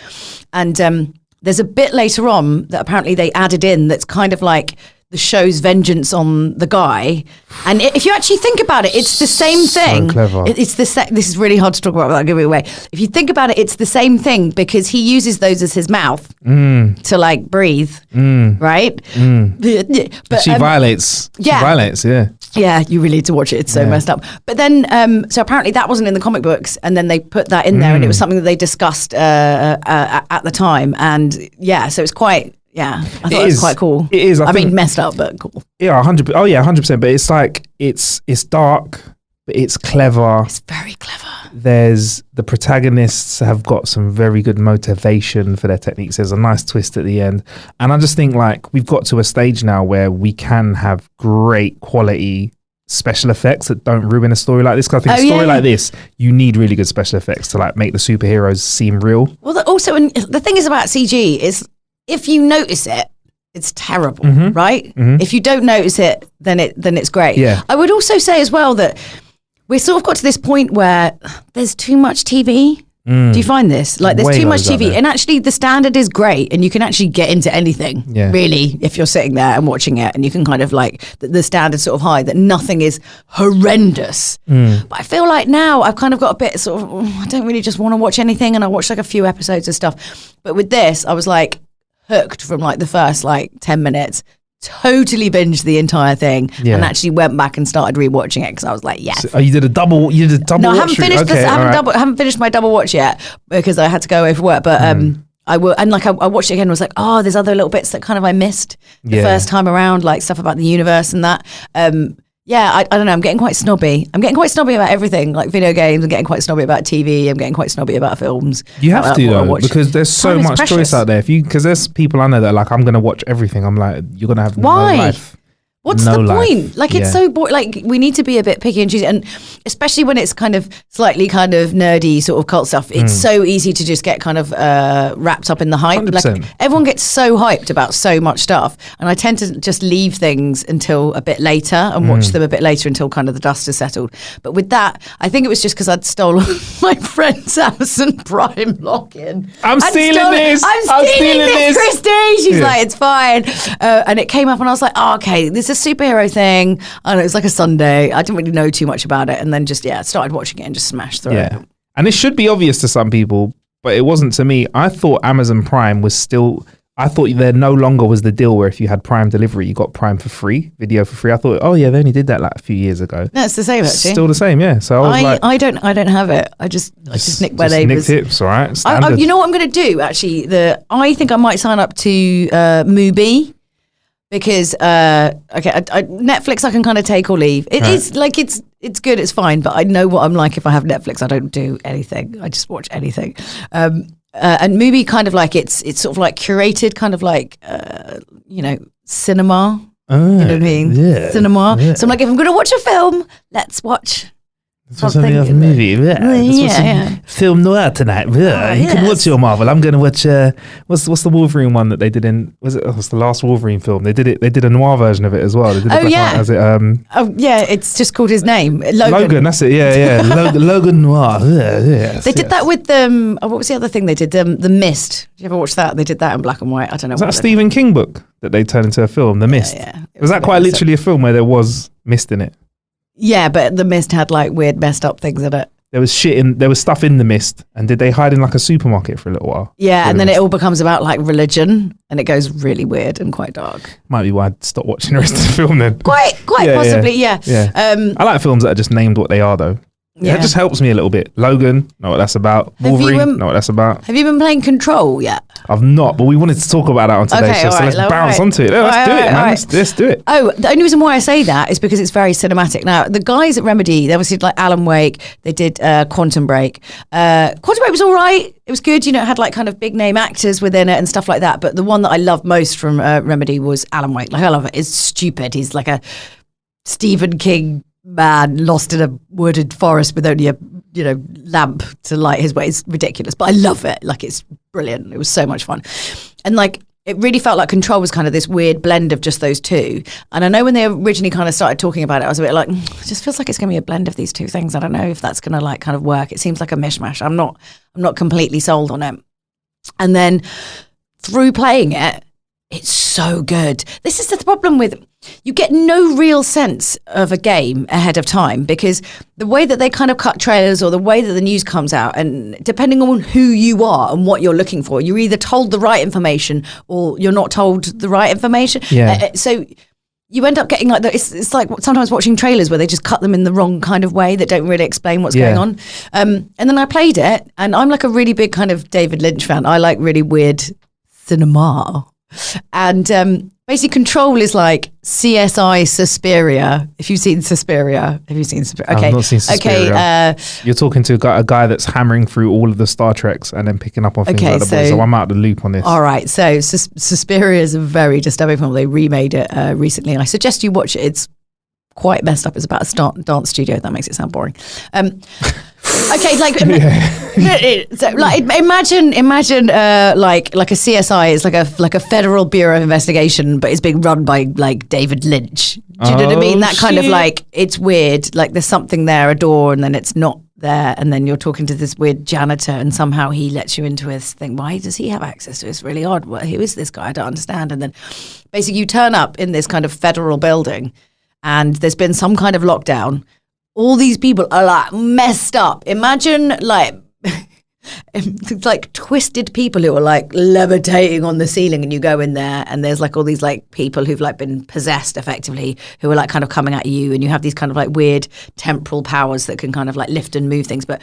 And there's a bit later on that apparently they added in that's kind of like the show's vengeance on the guy. And if you actually think about it, it's the same thing. So clever. It's this is really hard to talk about without giving it away. If you think about it, it's the same thing because he uses those as his mouth to like breathe, right? But She violates. yeah. She violates, yeah. Yeah, you really need to watch it. It's so messed up. But then, so apparently that wasn't in the comic books, and then they put that in there, and it was something that they discussed at the time. And yeah, so it's quite. Yeah, I thought it was quite cool. It is. I mean, messed up, but cool. Yeah, 100%. Oh yeah, 100%. But it's like it's dark, but it's clever. It's very clever. There's the protagonists have got some very good motivation for their techniques. There's a nice twist at the end, and I just think like we've got to a stage now where we can have great quality special effects that don't ruin a story like this. Because I think a story like this, you need really good special effects to like make the superheroes seem real. Well, also, and the thing is about CG is, if you notice it, it's terrible, right? If you don't notice it, then it's great. Yeah. I would also say as well that we've sort of got to this point where there's too much TV. Do you find this? Like there's Way too much loads out TV, there. and actually the standard is great, and you can actually get into anything, really, if you're sitting there and watching it, and you can kind of like the standard sort of high that nothing is horrendous. But I feel like now I've kind of got a bit sort of, I don't really just want to watch anything, and I watched like a few episodes of stuff. But with this, I was like hooked from like the first like 10 minutes, totally binged the entire thing, and actually went back and started rewatching it because I was like, yes. So, you did a double. No, I haven't finished this. I haven't finished my double watch yet because I had to go away for work. But I will, and like I watched it again. And was like, oh, there's other little bits that kind of I missed the first time around, like stuff about the universe and that. I don't know. I'm getting quite snobby. I'm getting quite snobby about everything, like video games. I'm getting quite snobby about TV. I'm getting quite snobby about films. You have to though, because there's so much choice out there. Because there's people I know that are like, I'm going to watch everything. I'm like, you're going to have no life. What's the point? Like, it's so boring. Like, we need to be a bit picky and choosy, and especially when it's kind of slightly kind of nerdy sort of cult stuff. It's so easy to just get kind of wrapped up in the hype. 100%. Like, everyone gets so hyped about so much stuff, and I tend to just leave things until a bit later and watch them a bit later until kind of the dust has settled. But with that, I think it was just because I'd stolen my friend's Amazon Prime login. I'm stealing this, Christy. She's like, it's fine, and it came up, and I was like, oh, okay, this is a superhero thing. And it was like a Sunday. I didn't really know too much about it, and then just started watching it and just smashed through it. And it should be obvious to some people, but it wasn't to me. I thought Amazon Prime was still, I thought there no longer was the deal where if you had Prime delivery, you got Prime for free, video for free. I thought, oh yeah, they only did that like a few years ago. No, it's the same actually. Still the same, yeah. So I don't have it. I just nicked my neighbours. Nicked it, it's all right. Standard. You know what I'm going to do actually? I think I might sign up to Mubi. Because Netflix I can kind of take or leave. It is like it's good, it's fine, but I know what I'm like if I have Netflix. I don't do anything. I just watch anything. And Mubi kind of like it's sort of like curated, kind of like cinema. You know what I mean? Yeah. Cinema. Yeah. So I'm like, if I'm going to watch a film, let's watch. Something of a movie, film noir tonight. You can watch your Marvel. I'm going to watch. What's the Wolverine one that they did in? What's the last Wolverine film? They did a noir version of it as well. They did it's just called his name, Logan. Logan, that's it. Yeah. Logan Noir. They did that with what was the other thing they did? The Mist. Did you ever watch that? They did that in black and white. I don't know. Was that a Stephen King book that they turned into a film? The Mist. Yeah. Was that quite literally a film where there was mist in it? Yeah, but the mist had like weird messed up things in it. There was stuff in the mist, and did they hide in like a supermarket for a little while? Yeah, and then it all becomes about like religion, and it goes really weird and quite dark. Might be why I'd stop watching the rest of the film then. Quite possibly, yeah. I like films that are just named what they are though. That just helps me a little bit. Logan, know what that's about. Wolverine, know what that's about. Have you been playing Control yet? I've not, but we wanted to talk about that on today's show, so let's bounce onto it. Let's do it, man. Let's do it. Oh, the only reason why I say that is because it's very cinematic. Now, the guys at Remedy, they obviously did like Alan Wake, they did Quantum Break. Quantum Break was all right. It was good. It had like kind of big name actors within it and stuff like that. But the one that I loved most from Remedy was Alan Wake. Like, I love it. It's stupid. He's like a Stephen King man lost in a wooded forest with only a lamp to light his way. It's ridiculous, but I love it. Like, it's brilliant. It was so much fun. And like, it really felt like Control was kind of this weird blend of just those two. And I know when they originally kind of started talking about it, I was a bit like, it just feels like it's going to be a blend of these two things. I don't know if that's going to like kind of work. It seems like a mishmash. I'm not completely sold on it. And then through playing it, it's so good. This is the problem with, you get no real sense of a game ahead of time, because the way that they kind of cut trailers or the way that the news comes out, and depending on who you are and what you're looking for, you're either told the right information or you're not told the right information. Yeah. So you end up getting like it's like sometimes watching trailers where they just cut them in the wrong kind of way that don't really explain what's going on. And then I played it, and I'm like a really big kind of David Lynch fan. I like really weird cinema. And basically Control is like CSI Suspiria. If you've seen Suspiria, okay. I've not seen Suspiria. Okay, you're talking to a guy that's hammering through all of the Star Treks and then picking up on things like the boys. So I'm out of the loop on this. All right, so Suspiria is a very disturbing film. They remade it recently, and I suggest you watch it. It's quite messed up. It's about a dance studio. That makes it sound boring. Okay, like so, like imagine like a CSI is like a Federal Bureau of Investigation, but it's being run by like David Lynch. Do you know what I mean? That kind of like, it's weird. Like there's something there, a door, and then it's not there, and then you're talking to this weird janitor, and somehow he lets you into his thing. Why does he have access to it? It's really odd. Who is this guy? I don't understand. And then basically you turn up in this kind of federal building, and there's been some kind of lockdown. All these people are like messed up. Imagine like it's like twisted people who are like levitating on the ceiling, and you go in there and there's like all these like people who've like been possessed effectively, who are like kind of coming at you, and you have these kind of like weird temporal powers that can kind of like lift and move things, but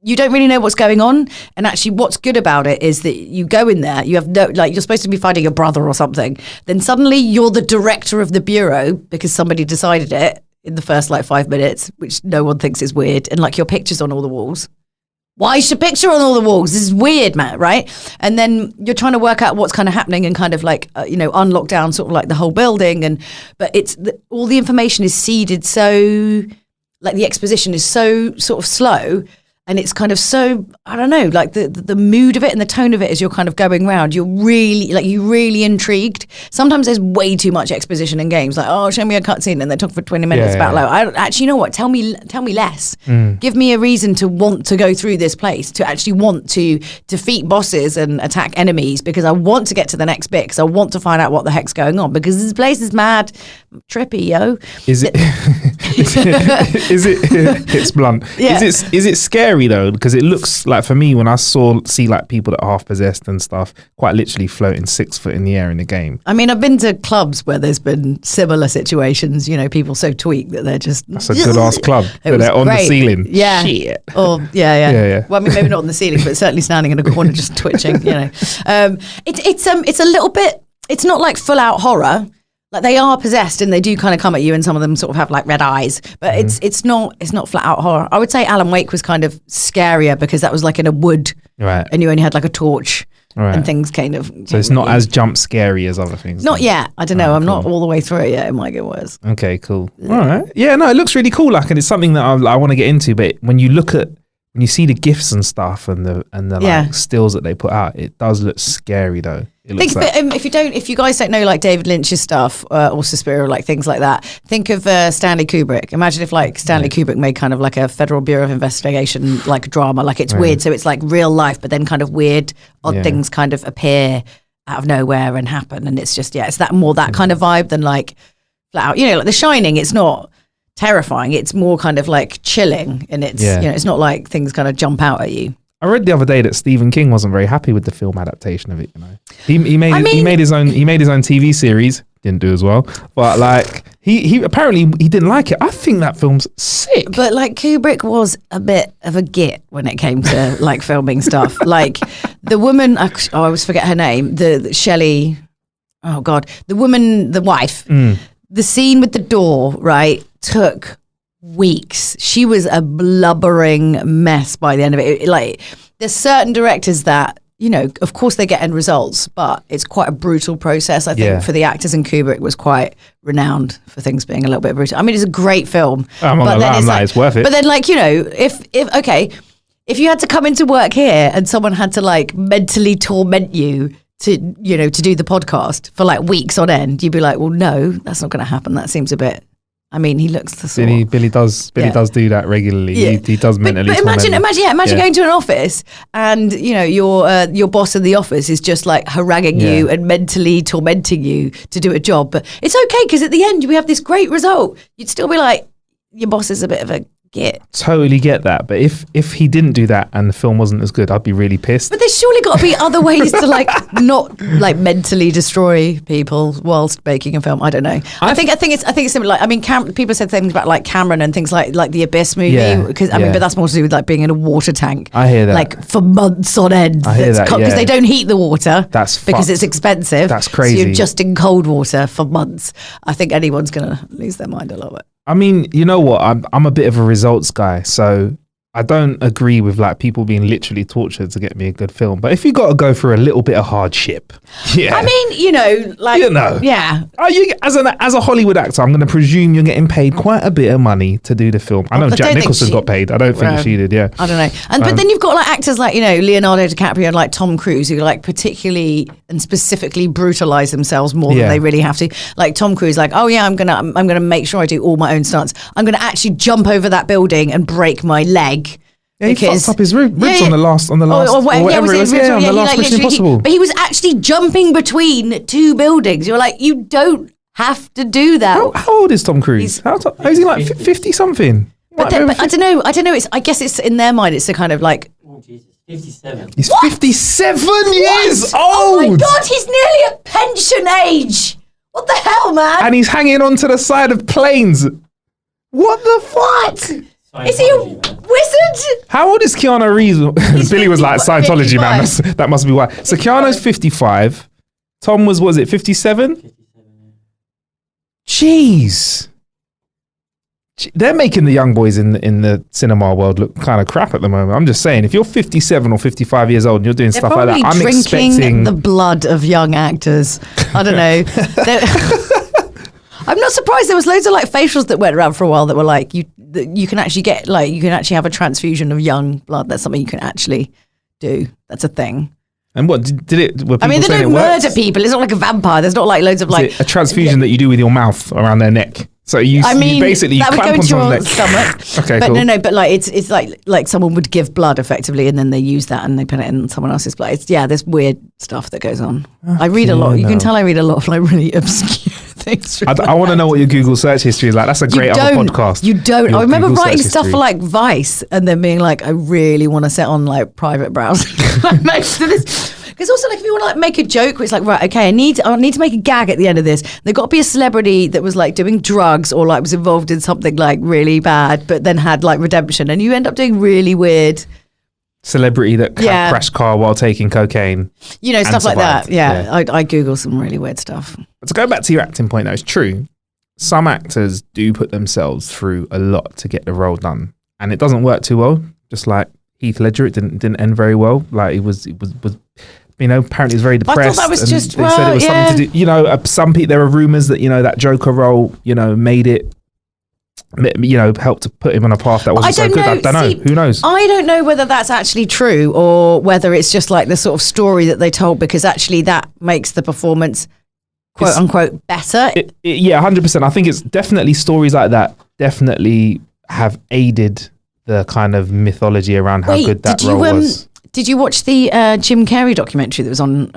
you don't really know what's going on. And actually what's good about it is that you go in there, you have no, like, you're supposed to be fighting your brother or something, then suddenly you're the director of the bureau because somebody decided it in the first like 5 minutes, which no one thinks is weird, and like your picture's on all the walls. Why is your picture on all the walls? This is weird, man, right? And then you're trying to work out what's kind of happening and kind of like, unlock down sort of like the whole building. But it's all the information is seeded so, like the exposition is so sort of slow. And it's kind of so, I don't know, like the mood of it and the tone of it as you're kind of going around, you're really intrigued. Sometimes there's way too much exposition in games. Like, oh, show me a cutscene, and they talk for 20 minutes about like, I don't, actually, you know what? Tell me less. Give me a reason to want to go through this place, to actually want to defeat bosses and attack enemies, because I want to get to the next bit, because I want to find out what the heck's going on, because this place is mad, trippy, yo. Is it? Is it? It's blunt. Yeah. Is it scary though? Because it looks like, for me, when I see like people that are half possessed and stuff, quite literally floating 6 foot in the air in the game. I mean, I've been to clubs where there's been similar situations. People so tweaked that they're just. That's a good ass club. They're on the ceiling. Yeah. Shit. Or yeah. Well, I mean, maybe not on the ceiling, but certainly standing in a corner just twitching. It's a little bit. It's not like full out horror. Like, they are possessed and they do kind of come at you, and some of them sort of have like red eyes, but it's not flat out horror. I would say Alan Wake was kind of scarier because that was like in a wood, right? And you only had like a torch, right, and things kind of. So it's not as jump scary as other things. Not yet. I don't know. I'm not all the way through it yet. It might get worse. Okay, cool. All right. Yeah, no, it looks really cool. Like, and it's something that I want to get into. But when you see the GIFs and stuff and the like stills that they put out, it does look scary though. If you guys don't know like David Lynch's stuff or Suspiria, like things like that, think of Stanley Kubrick. Imagine if like Stanley Kubrick made kind of like a Federal Bureau of Investigation like drama, like it's weird, so it's like real life, but then kind of weird odd things kind of appear out of nowhere and happen, and it's just it's that kind of vibe than like flat out, like The Shining. It's not terrifying, it's more kind of like chilling, and it's it's not like things kind of jump out at you. I read the other day that Stephen King wasn't very happy with the film adaptation of it. He made his own TV series. didn't do as well. But like he apparently he didn't like it. I think that film's sick. But like Kubrick was a bit of a git when it came to like filming stuff. Like the woman, I always forget her name. The Shelley. Oh God, the woman, the wife. The scene with the door, right, took weeks. She was a blubbering mess by the end of it. Like, there's certain directors that, you know, of course they get end results, but it's quite a brutal process. I think for the actors, and Kubrick was quite renowned for things being a little bit brutal. I mean, it's a great film. I'm it's worth it. But then, like, you know, if you had to come into work here and someone had to like mentally torment you to do the podcast for like weeks on end, you'd be like, well, no, that's not going to happen. That seems a bit. I mean, he looks the sort. Billy does do that regularly. Yeah. He does mentally. But imagine going to an office and you know your boss in the office is just like haranguing you and mentally tormenting you to do a job. But it's okay because at the end we have this great result. You'd still be like, your boss is a bit of a git. Totally get that. But if he didn't do that and the film wasn't as good, I'd be really pissed. But there's surely got to be other ways to like not like mentally destroy people whilst making a film. I don't know. I think it's similar. Like, I mean, people said things about like Cameron and things like the Abyss movie. Because I mean, but that's more to do with like being in a water tank. I hear that. Like for months on end. I hear that because they don't heat the water. That's because fucked. it's expensive. That's crazy. So you're just in cold water for months. I think anyone's gonna lose their mind a little bit. I mean, you know what? I'm a bit of a results guy, so I don't agree with like people being literally tortured to get me a good film. But if you got to go through a little bit of hardship, I mean, yeah. Are you as a Hollywood actor? I'm going to presume you're getting paid quite a bit of money to do the film. I know Jack Nicholson got paid. I don't think she did. Yeah, I don't know. But then you've got like actors like Leonardo DiCaprio and like Tom Cruise who like particularly and specifically brutalize themselves more than they really have to. Like Tom Cruise, like, oh yeah, I'm gonna make sure I do all my own stunts. I'm gonna actually jump over that building and break my leg. Yeah, he fucked up his ribs on the last on the last Mission Impossible. But he was actually jumping between two buildings. You're like, you don't have to do that. How old is Tom Cruise? Is he like 50 something? But I don't know. I guess it's in their mind. It's a kind of like. Oh Jesus, 57. He's 57 years old. Oh my God, he's nearly at pension age. What the hell, man? And he's hanging onto the side of planes. What the fuck? Is he a wizard? How old is Keanu Reeves? Billy was like, Scientology, 55. Man. That must be why. 55. So Keanu's 55. Tom was it 57? 57, yeah. Jeez. They're making the young boys in the cinema world look kind of crap at the moment. I'm just saying, if you're 57 or 55 years old and you're doing stuff like that, I'm expecting the blood of young actors. I don't know. I'm not surprised. There was loads of like facials that went around for a while that were like you can actually get like you can actually have a transfusion of young blood. That's something you can actually do. That's a thing. And what did it? Were people they saying don't murder people. It's not like a vampire. There's not like loads of like a transfusion that you do with your mouth around their neck. So you basically that would clamp go into on your stomach. Okay, but cool. No, but like it's like someone would give blood effectively, and then they use that and they put it in someone else's blood. There's weird stuff that goes on. I read a lot. You can tell I read a lot of like really obscure things. I want to know what your Google search history is like. That's a great other podcast. You don't. I remember writing stuff for like Vice, and then being like, I really want to sit on like private browsing. Because also, like, if you want to like make a joke, where it's like, right, okay, I need to make a gag at the end of this. They've got to be a celebrity that was like doing drugs or like was involved in something like really bad, but then had like redemption, and you end up doing really weird. Celebrity that crashed car while taking cocaine. Stuff like that. Yeah. I Google some really weird stuff. But to go back to your acting point, though, it's true. Some actors do put themselves through a lot to get the role done, and it doesn't work too well. Just like Heath Ledger, it didn't end very well. Like it was. Apparently he was very depressed. I thought that was just, they said it was something to do. Some people, there are rumors that that Joker role, made it. Helped to put him on a path that wasn't so good. I don't know. Who knows? I don't know whether that's actually true or whether it's just like the sort of story that they told, because actually that makes the performance quote unquote better. 100%. I think it's definitely stories like that definitely have aided the kind of mythology around how good that role was. Did you watch the Jim Carrey documentary that was on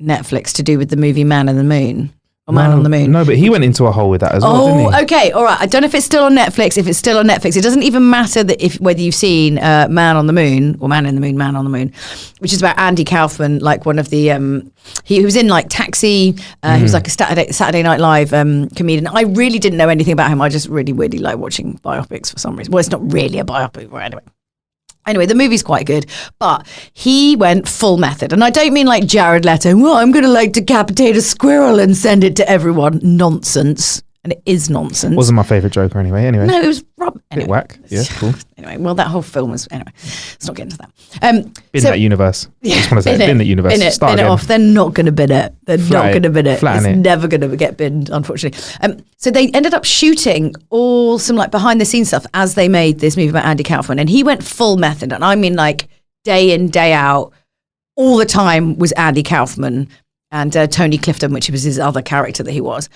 Netflix to do with the movie Man in the Moon? or Man on the Moon. No, but he went into a hole with that as well, didn't he? Okay, all right. I don't know if it's still on Netflix. If it's still on Netflix, it doesn't even matter that whether you've seen Man on the Moon or Man in the Moon, Man on the Moon, which is about Andy Kaufman, like one of the he was in like Taxi. He was like a Saturday Night Live comedian. I really didn't know anything about him. I just really like watching biopics for some reason. Well, it's not really a biopic, but anyway. Anyway, the movie's quite good, but he went full method. And I don't mean like Jared Leto, well, I'm going to like decapitate a squirrel and send it to everyone. Nonsense. And it is nonsense. Wasn't my favourite Joker anyway. No, it was anyway. Bit whack. Yeah, cool. Anyway, well, that whole film was, anyway, let's not get into that. Bin that universe. I just want to say bin that universe. Bin it off. They're not going to bin it. They're not going to bin it. Flatten it's it. never going to get binned, unfortunately. So they ended up shooting all some like behind the scenes stuff as they made this movie about Andy Kaufman. And he went full method. And I mean like day in, day out, all the time was Andy Kaufman and Tony Clifton, which was his other character that he was.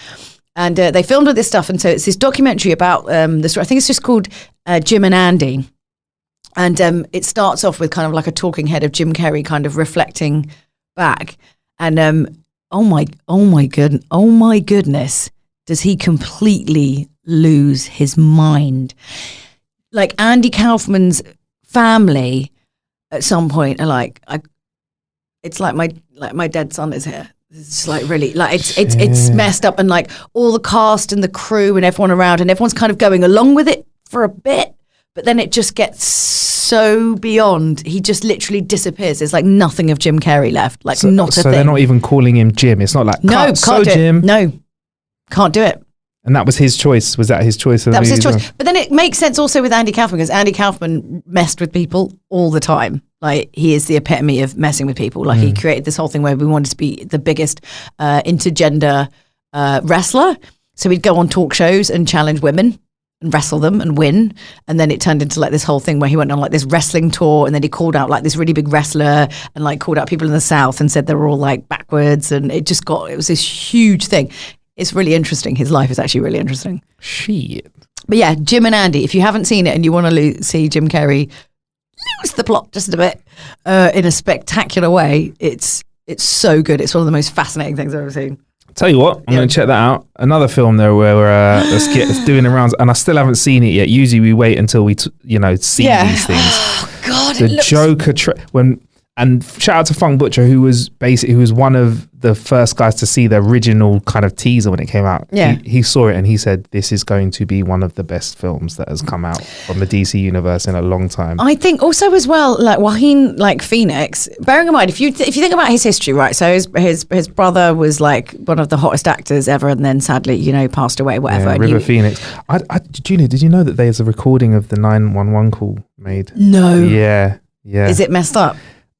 And they filmed all this stuff. And so it's this documentary about the story. I think it's just called Jim and Andy. And it starts off with kind of like a talking head of Jim Carrey kind of reflecting back. And oh my goodness, does he completely lose his mind? Like Andy Kaufman's family at some point are like, it's like my dead son is here. It's like really like it's messed up, and like all the cast and the crew and everyone around and everyone's kind of going along with it for a bit, but then it just gets so beyond. He just literally disappears. There's like nothing of Jim Carrey left. Like not a thing. So they're not even calling him Jim. It's not like can't do Jim. It. No, can't do it. And that was his choice. Was that his choice? That was his choice. But then it makes sense also with Andy Kaufman, because Andy Kaufman messed with people all the time. Like he is the epitome of messing with people. Like he created this whole thing where we wanted to be the biggest intergender wrestler. So he'd go on talk shows and challenge women and wrestle them and win. And then it turned into like this whole thing where he went on like this wrestling tour, and then he called out like this really big wrestler and like called out people in the South and said they were all like backwards. And it was this huge thing. It's really interesting. His life is actually really interesting. Shit. But yeah, Jim and Andy, if you haven't seen it and you want to see Jim Carrey lose the plot just a bit in a spectacular way, it's so good. It's one of the most fascinating things I've ever seen. Tell you what, I'm going to check that out. Another film there where it's doing the rounds, and I still haven't seen it yet. Usually we wait until we see these things. Oh God, the Joker and shout out to Funk Butcher, who was one of the first guys to see the original kind of teaser when it came out. Yeah. He saw it and he said, this is going to be one of the best films that has come out from the DC universe in a long time. I think also as well, like Joaquin Phoenix, bearing in mind, if you think about his history, right? So his brother was like one of the hottest actors ever, and then sadly, passed away, whatever. Yeah, River Phoenix. Junior, did you know that there's a recording of the 911 call made? No. Yeah. Is it messed up?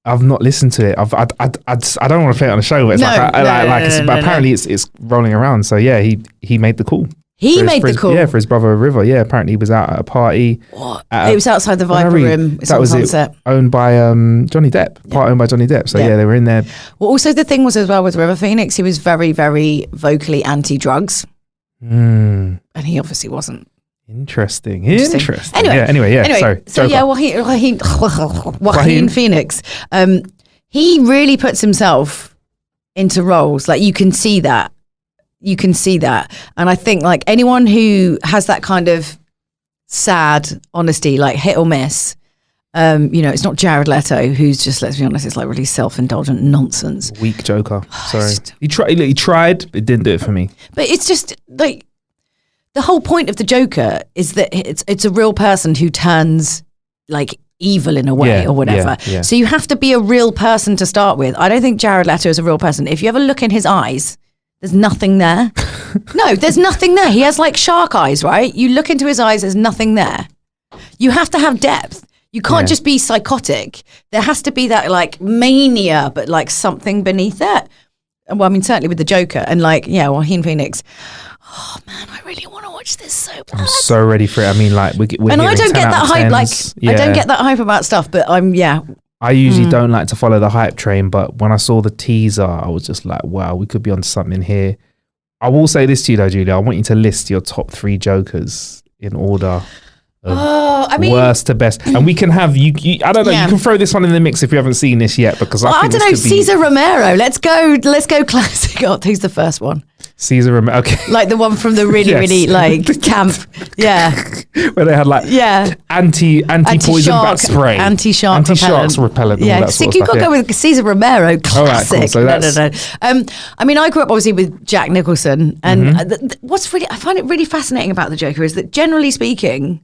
I've not listened to it. I don't want to play it on the show, but it's apparently it's rolling around. So yeah, he made the call. He made the call. Yeah, for his brother River. Yeah, apparently he was out at a party. What? It was outside the Viper Room. That was it. Owned by Johnny Depp. Part owned by Johnny Depp. So yeah, they were in there. Well, also the thing was as well with River Phoenix, he was very, very vocally anti-drugs, and he obviously wasn't. Interesting. Anyway, sorry. So yeah, Joaquin Phoenix. He really puts himself into roles. Like you can see that. And I think like anyone who has that kind of sad honesty, like hit or miss, it's not Jared Leto, who's just, let's be honest, it's like really self-indulgent nonsense. Weak Joker. Sorry. He tried, but it didn't do it for me. But it's just like, the whole point of the Joker is that it's a real person who turns like evil in a way or whatever. Yeah. So you have to be a real person to start with. I don't think Jared Leto is a real person. If you ever look in his eyes, there's nothing there. No, there's nothing there. He has like shark eyes, right? You look into his eyes, there's nothing there. You have to have depth. You can't just be psychotic. There has to be that like mania, but like something beneath it. Well, I mean, certainly with the Joker and like, Joaquin Phoenix. Oh man, I really want to watch this so bad. I'm so ready for it. I mean, like we're and I don't get that hype. Like I don't get that hype about stuff, but I usually don't like to follow the hype train, but when I saw the teaser, I was just like, wow, we could be on something here. I will say this to you though, Julia. I want you to list your top 3 Jokers in order. Worst to best, and we can have you. I don't know. You can throw this one in the mix if you haven't seen this yet, because I don't know. Cesar Romero. Let's go classic. Oh, who's the first one? Caesar Romero. Okay. Like the one from the really, Yes. really like camp. Yeah. Where they had like Yeah. anti-poison bat spray. Anti-shark repellent. Yeah. All that So sort you of got to stuff, go with Caesar Romero. Classic. cool. So no. I mean, I grew up obviously with Jack Nicholson. And what's really, I find it really fascinating about the Joker is that generally speaking,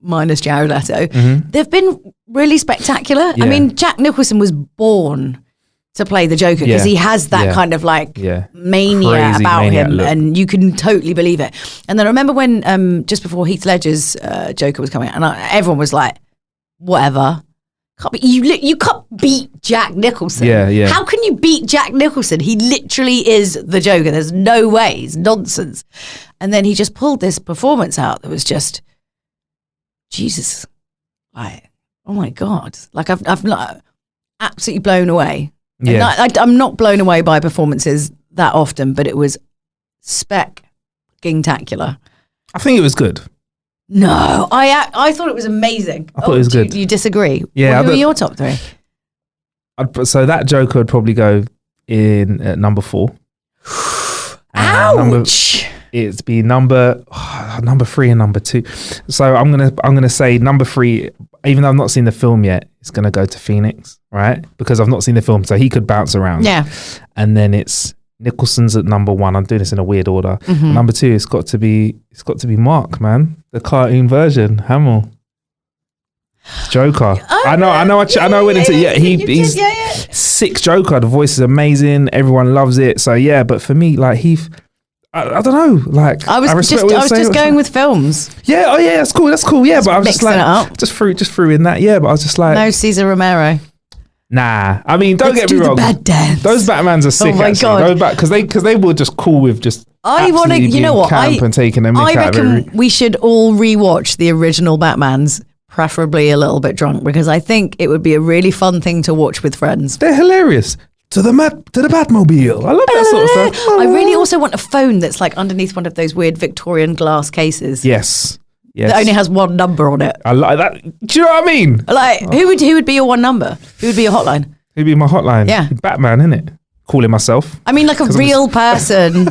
minus Jared Leto, they've been really spectacular. Yeah. I mean, Jack Nicholson was born to play the Joker because he has that kind of like mania Crazy about maniac him, look. and you can totally believe it. And then I remember when just before Heath Ledger's Joker was coming out, and everyone was like, "Whatever, you can't beat Jack Nicholson. Yeah. How can you beat Jack Nicholson? He literally is the Joker. There's no way. It's nonsense." And then he just pulled this performance out that was just Jesus, like, oh my God, like I've not absolutely blown away. Yeah. And I'm not blown away by performances that often, but it was spectacular. I think it was good. No, I thought it was amazing. I thought it was good. You disagree? Yeah, Who are your top three? So that Joker would probably go in at number 4. Ouch! It'd be number 3 and number 2. So I'm gonna say number 3. Even though I've not seen the film yet, it's gonna go to Phoenix, right? Because I've not seen the film, so he could bounce around. Yeah. And then it's Nicholson's at number 1. I'm doing this in a weird order. Number 2, it's got to be Mark, man, the cartoon version, Hamill. Joker. I know. I went into he's sick Joker. The voice is amazing. Everyone loves it. So yeah, but for me, like Heath, I don't know. Like I was just going with films. Yeah. Oh yeah. That's cool. Yeah, but I was just like, mixing it up. just threw in that. Yeah, but I was just like, No, Caesar Romero. nah. I mean, don't Let's get me do wrong. the bad dance. Those Batmans are sick. Oh my actually. God. Because they were just cool with just. I want to. You know what? Camp and taking them. I reckon we should all rewatch the original Batmans, preferably a little bit drunk, because I think it would be a really fun thing to watch with friends. They're hilarious. To the Batmobile. I love that sort of stuff. I really also want a phone that's like underneath one of those weird Victorian glass cases. Yes. That only has one number on it. I like that. Do you know what I mean? Like, who would be your one number? Who would be your hotline? Who'd be my hotline? Yeah. Batman, innit? Calling myself. I mean, like a real person.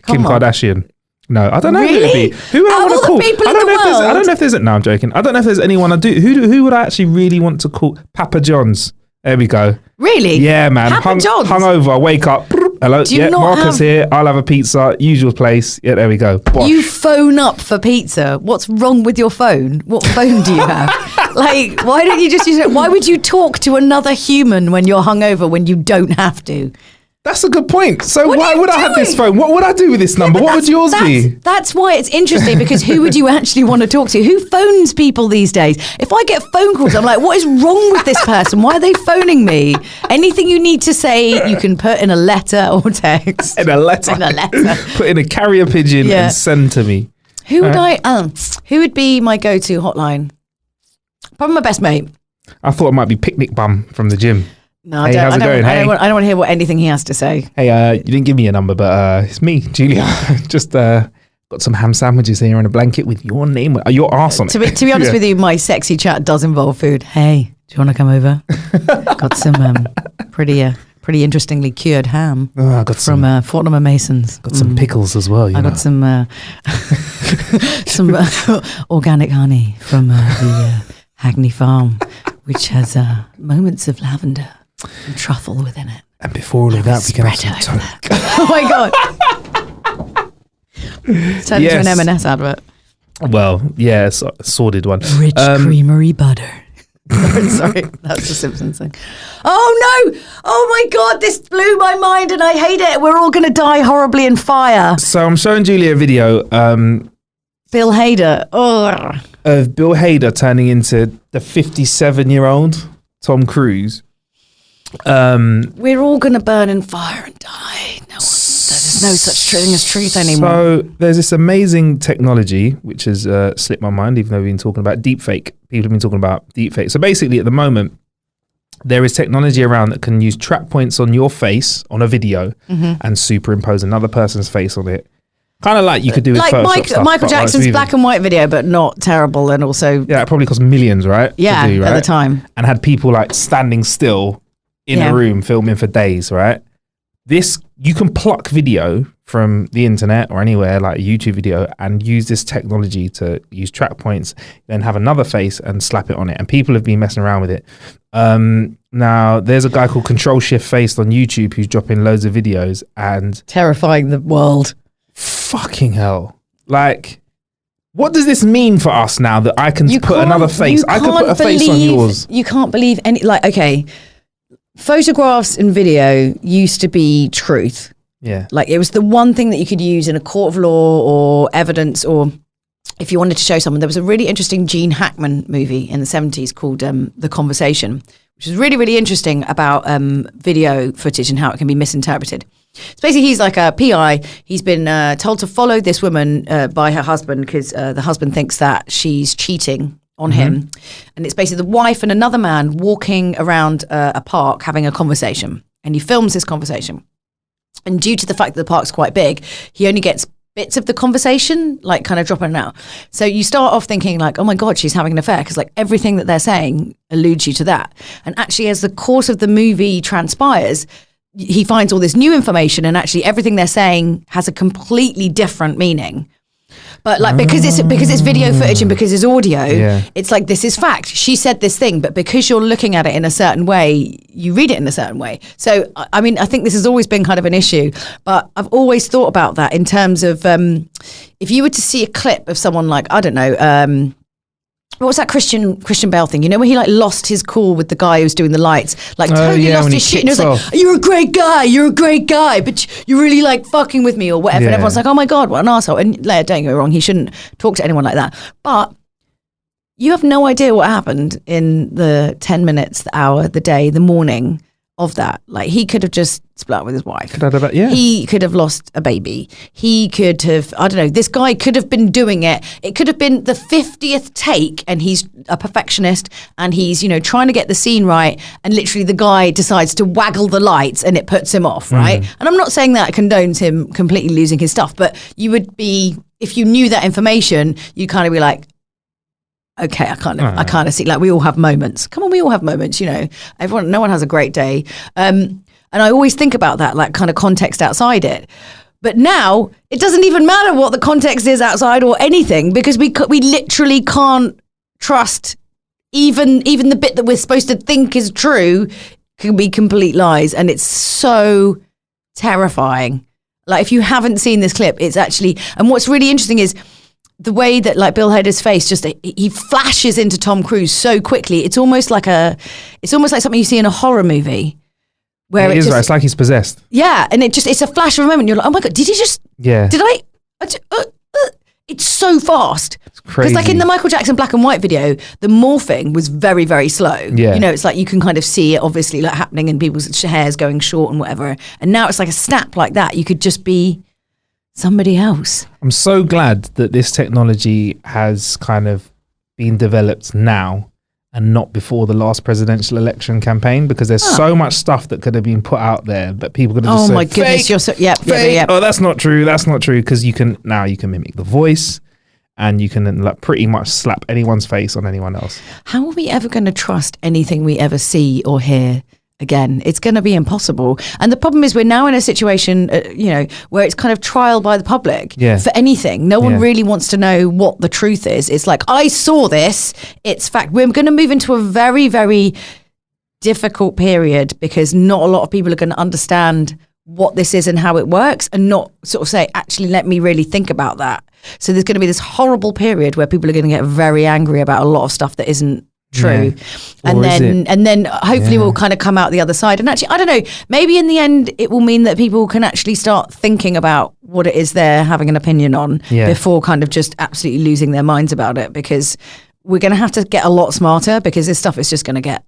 Kim Kardashian. No, I don't know who it'd be. Who would I Out want of to all call? the people I in don't the know if there's. I world. don't know if there's. No, I'm joking. I don't know if there's anyone I do. Who would I actually really want to call? Papa John's. There we go. Really? Yeah, man. Papa John's? Hungover. Wake up. Hello. Do you Yeah, not Marcus here. I'll have a pizza. Usual place. Yeah, there we go. Bosh. You phone up for pizza. What's wrong with your phone? What phone do you have? Like, why don't you just use it? Why would you talk to another human when you're hungover when you don't have to? That's a good point. So What are why you would I have this doing? phone? What would I do with this number? What would yours be? That's why it's interesting, because who would you actually want to talk to? Who phones people these days? If I get phone calls, I'm like, what is wrong with this person? Why are they phoning me? Anything you need to say, you can put in a letter or text. In a letter. Put in a carrier pigeon and send to me. Who would who would be my go-to hotline? Probably my best mate. I thought it might be Picnic Bum from the gym. No, Hey, how's it going? I don't want to hear what anything he has to say. Hey, you didn't give me a number, but it's me, Julia. Just got some ham sandwiches here and a blanket with your name, your arse on it. To be honest with you, my sexy chat does involve food. Hey, do you want to come over? Got some pretty interestingly cured ham I got from Fortnum and Mason's. Got some pickles as well. I got some organic honey from the Hackney Farm, which has moments of lavender and truffle within it. And before all of that, we can have some toast. Oh my God. Turned into an M&S advert. Well, yeah, it's a sordid one. Rich creamery butter. Sorry, that's the Simpsons thing. Oh no! Oh my God, this blew my mind and I hate it. We're all going to die horribly in fire. So I'm showing Julia a video Bill Hader. Oh. Of Bill Hader turning into the 57-year-old Tom Cruise. We're all going to burn in fire and die. There's no such thing as truth anymore. So there's this amazing technology which has slipped my mind, even though we've been talking about deepfake. People have been talking about deepfake. So basically at the moment, there is technology around that can use track points on your face on a video and superimpose another person's face on it. Kind of like you could do with like Photoshop stuff, Michael but Jackson's like black and white video, but not terrible, and also it probably cost millions, right? Yeah, to do, right? at the time, and had people like standing still in a room filming for days, right? This you can pluck video from the internet or anywhere, like a YouTube video, and use this technology to use track points, then have another face and slap it on it. And people have been messing around with it. Now, there's a guy called Control Shift Faced on YouTube who's dropping loads of videos and terrifying the world. Fucking hell. Like, what does this mean for us now that I can put another face? I could put a face on yours. You can't believe any, like, okay, photographs and video used to be truth. Yeah. Like, it was the one thing that you could use in a court of law or evidence, or if you wanted to show someone. There was a really interesting Gene Hackman movie in the 70s called The Conversation, which is really, really interesting about video footage and how it can be misinterpreted. So basically, he's like a PI. He's been told to follow this woman by her husband because the husband thinks that she's cheating on him. And it's basically the wife and another man walking around a park having a conversation. And he films this conversation. And due to the fact that the park's quite big, he only gets bits of the conversation, like kind of dropping out. So you start off thinking like, oh my God, she's having an affair, because like everything that they're saying alludes you to that. And actually, as the course of the movie transpires, he finds all this new information, and actually everything they're saying has a completely different meaning. But like, because it's video footage and because it's audio, it's like, this is fact. She said this thing, but because you're looking at it in a certain way, you read it in a certain way. So, I mean, I think this has always been kind of an issue, but I've always thought about that in terms of if you were to see a clip of someone like, I don't know, what was that Christian Bale thing? You know, where he like lost his cool with the guy who was doing the lights, like totally lost his shit. And he was like, "You're a great guy, but you're really like fucking with me or whatever." And everyone's like, "Oh my God, what an asshole!" And like, don't get me wrong, he shouldn't talk to anyone like that. But you have no idea what happened in the 10 minutes, the hour, the day, the morning of that. Like, he could have just split up with his wife. He could have lost a baby. He could have, I don't know, this guy could have been doing it. It could have been the 50th take, and he's a perfectionist, and he's, you know, trying to get the scene right, and literally the guy decides to waggle the lights and it puts him off, right? And I'm not saying that condones him completely losing his stuff, but you would be, if you knew that information, you kind of be like, okay, I kind of see, like, we all have moments. Come on, we all have moments, you know. No one has a great day. And I always think about that, like, kind of context outside it. But now it doesn't even matter what the context is outside or anything, because we literally can't trust even the bit that we're supposed to think is true can be complete lies, and it's so terrifying. Like, if you haven't seen this clip, it's actually, and what's really interesting is the way that like Bill Hader's face, just he flashes into Tom Cruise so quickly. It's almost like something you see in a horror movie. Where it is, right? It's like he's possessed. Yeah, and it's a flash of a moment. You're like, oh my God, did he just? Yeah. Did I? It's so fast. It's crazy. Because like in the Michael Jackson black and white video, the morphing was very, very slow. Yeah. You know, it's like you can kind of see it obviously like happening in people's hairs going short and whatever. And now it's like a snap like that. You could just be somebody else. I'm so glad that this technology has kind of been developed now and not before the last presidential election campaign, because there's so much stuff that could have been put out there that people could have just said, my goodness, you're so, fake. Oh, that's not true, because you can mimic the voice, and you can like pretty much slap anyone's face on anyone else. How are we ever going to trust anything we ever see or hear again? It's going to be impossible. And the problem is we're now in a situation, where it's kind of trial by the public for anything. No one really wants to know what the truth is. It's like, I saw this, it's fact. We're going to move into a very, very difficult period, because not a lot of people are going to understand what this is and how it works, and not sort of say, actually, let me really think about that. So there's going to be this horrible period where people are going to get very angry about a lot of stuff that isn't true. And then hopefully we'll kind of come out the other side. And actually, I don't know, maybe in the end it will mean that people can actually start thinking about what it is they're having an opinion on before kind of just absolutely losing their minds about it, because we're going to have to get a lot smarter, because this stuff is just going to get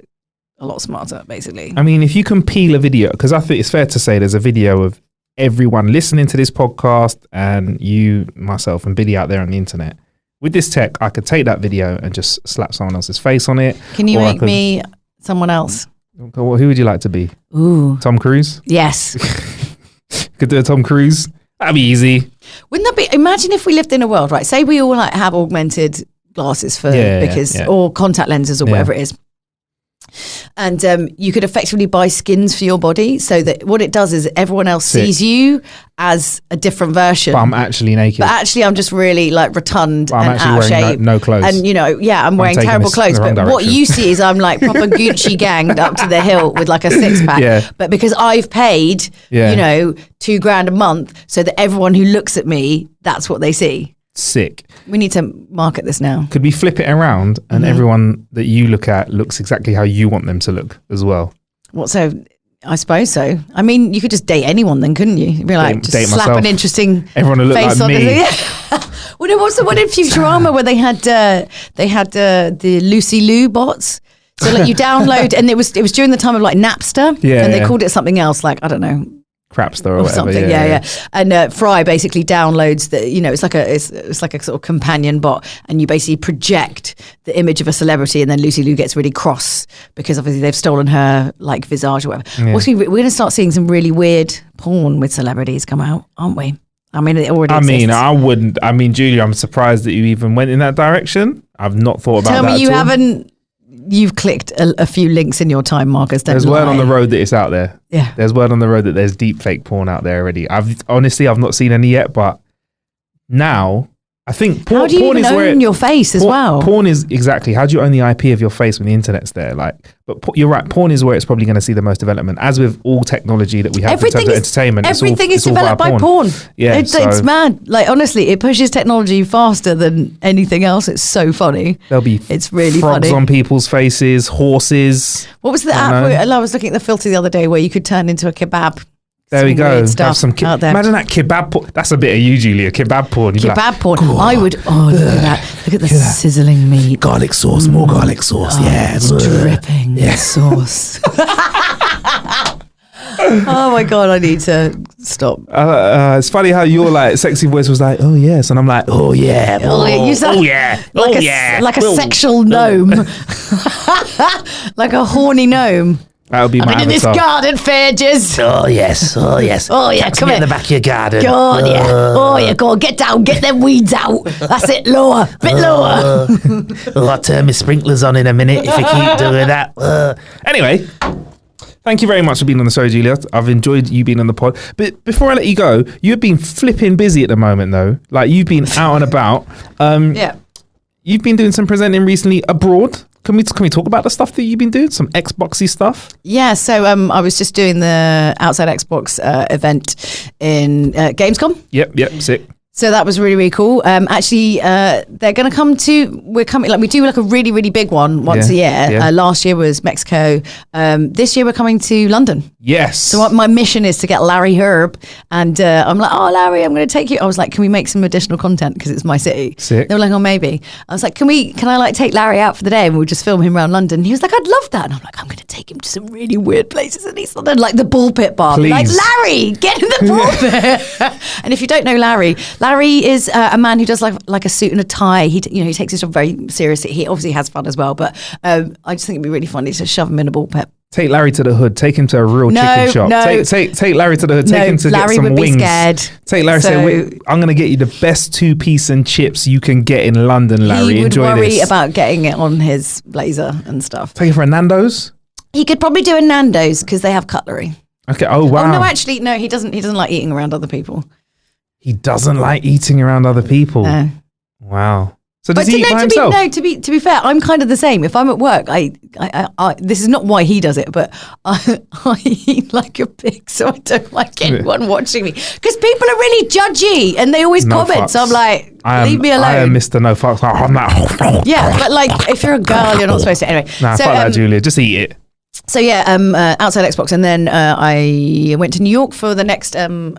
a lot smarter, basically. I mean, if you can peel a video, because I think it's fair to say there's a video of everyone listening to this podcast, and you, myself and Billy out there on the internet. With this tech, I could take that video and just slap someone else's face on it. Can you make me someone else? Who would you like to be? Ooh. Tom Cruise? Yes. Could do a Tom Cruise? That'd be easy. Wouldn't that be, imagine if we lived in a world, right? Say we all like have augmented glasses or contact lenses or whatever it is. And you could effectively buy skins for your body, so that what it does is everyone else sees you as a different version. But I'm actually naked. But actually, I'm just really like rotund I'm and actually out of wearing shape. no clothes. And I'm wearing taking terrible this in clothes. the wrong But what direction. you see is I'm like proper Gucci ganged up to the hilt with like a six pack. Yeah. But because I've paid, $2,000 a month, so that everyone who looks at me, that's what they see. Sick. We need to market this now. Could we flip it around and everyone that you look at looks exactly how you want them to look as well? What so? I suppose so. I mean, you could just date anyone then, couldn't you? You'd be like, Date just slap myself. an interesting Everyone will look face like on me. it. Well, no, what's the one in Futurama where they had the Lucy Lou bots? So like you download, and it was during the time of like Napster, Yeah, and they yeah. called it something else, like I don't know, Crapster or or whatever. something. Yeah. And Fry basically downloads it's like a sort of companion bot, and you basically project the image of a celebrity, and then Lucy Liu gets really cross because obviously they've stolen her like visage or whatever. Yeah. We're going to start seeing some really weird porn with celebrities come out, aren't we? I mean, it already exists. I wouldn't. I mean, Julia, I'm surprised that you even went in that direction. I've not thought about that. Tell me you at all. haven't. You've clicked a few links in your time, Marcus. There's word on the road that it's out there. Yeah. There's word on the road that there's deep fake porn out there already. I've not seen any yet, but now I think porn, How do you porn even is where own your face as well? Porn is exactly how do you own the IP of your face when the internet's there? You're right. Porn is where it's probably going to see the most development, as with all technology that we have in terms of entertainment. Everything is it's all developed via by porn. Yeah, It's mad. Like honestly, it pushes technology faster than anything else. It's so funny. There'll be It's really frogs funny. on people's faces, horses. What was the I app? know. Where, I was looking at the filter the other day where you could turn into a kebab. There we Some go. weird Have stuff some out there. Imagine that kebab porn. That's a bit of you, Julia. Kebab porn. You'd be like, Kebab porn. I would. Oh, look at that! Look at the sizzling meat. garlic sauce, more garlic sauce. It's dripping with sauce. Oh my god! I need to stop. It's funny how your like sexy voice was like, oh yes, and I'm like, oh yeah, You sound like a sexual gnome, like a horny gnome. That would be my In this avatar. garden, Fages. Oh yes, oh yes. Oh yeah, Catch come me here. in the back of your garden. Go on, yeah. Oh yeah, go on, get down, get them weeds out. That's it, lower, bit lower. I'll turn my sprinklers on in a minute if you keep doing that. Anyway, thank you very much for being on the show, Julia. I've enjoyed you being on the pod. But before I let you go, you've been flipping busy at the moment, though. Like you've been out and about. Yeah. You've been doing some presenting recently abroad. Can we talk about the stuff that you've been doing? Some Xboxy stuff. Yeah, so I was just doing the Outside Xbox event in Gamescom. Yep, sick. So that was really, really cool. Actually, they're going to come to. We do like a really, really big one once a year. Yeah. Last year was Mexico. This year we're coming to London. Yes. So my mission is to get Larry Herb, and I'm like, oh Larry, I'm going to take you. I was like, can we make some additional content because it's my city? Sick. They were like, oh maybe. I was like, can I like take Larry out for the day and we'll just film him around London? And he was like, I'd love that. And I'm like, I'm going to take him to some really weird places in East London, like the Ball Pit Bar. Please. Like Larry, get in the Ball Pit. And if you don't know Larry is a man who does like a suit and a tie. He takes his job very seriously. He obviously has fun as well, but I just think it'd be really funny to shove him in a ball pit. Take Larry to the hood. Take him to a real chicken shop. Take Larry to the hood. Take him to Larry get some would wings. be scared. Take Larry. Say, I'm going to get you the best 2-piece and chips you can get in London, Larry. He would Enjoy worry this. about getting it on his blazer and stuff. Take him for a Nando's. He could probably do a Nando's because they have cutlery. Okay. Oh wow. Oh no, actually, no. He doesn't like eating around other people. He doesn't like eating around other people. No. Wow. So does he eat by to himself? be fair, I'm kind of the same. If I'm at work, I this is not why he does it, but I eat like a pig, so I don't like anyone watching me because people are really judgy and they always No comment. fucks. So I'm like, leave me alone. I am Mr. No Fucks. I'm like, yeah, but like if you're a girl, you're not supposed to. Anyway, nah, so, fuck that, Julia. Just eat it. So yeah, outside Xbox, and then I went to New York for the next Gran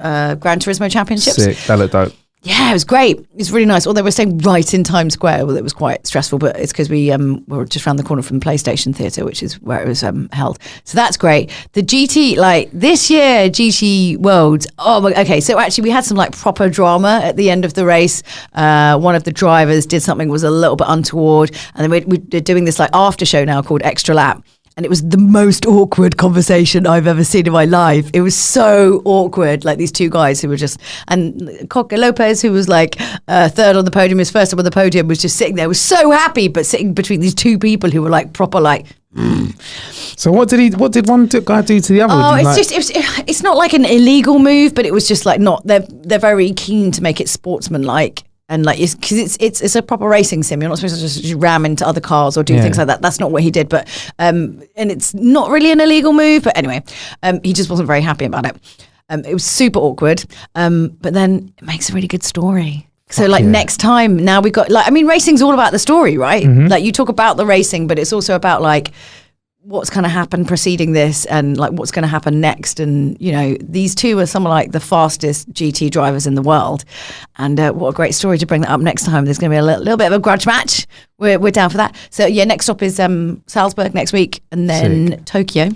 Turismo Championships. Sick. That looked dope. Yeah, it was great. It was really nice. Although we're staying right in Times Square, well, it was quite stressful, but it's because we were just around the corner from the PlayStation Theatre, which is where it was held. So that's great. The GT, like this year, GT Worlds. Oh, my, okay. So actually, we had some like proper drama at the end of the race. One of the drivers did something that was a little bit untoward, and then we're doing this like after show now called Extra Lap. And it was the most awkward conversation I've ever seen in my life. It was so awkward. Like these two guys who were just, and Coca Lopez, who was like third on the podium, his first up on the podium, was just sitting there, was so happy, but sitting between these two people who were like proper like, So what did one guy do to the other? Oh, it's not like an illegal move, but it was just like they're very keen to make it sportsmanlike. And like, because it's a proper racing sim. You're not supposed to just ram into other cars or do things like that. That's not what he did. But and it's not really an illegal move. But anyway, he just wasn't very happy about it. It was super awkward. But then it makes a really good story. So next time, now we got racing's all about the story, right? Mm-hmm. Like you talk about the racing, but it's also about like what's going to happen preceding this and like what's going to happen next. And, you know, these two are some of like the fastest GT drivers in the world. And what a great story to bring that up next time. There's going to be a little bit of a grudge match. We're down for that. So yeah, next stop is Salzburg next week and then Tokyo.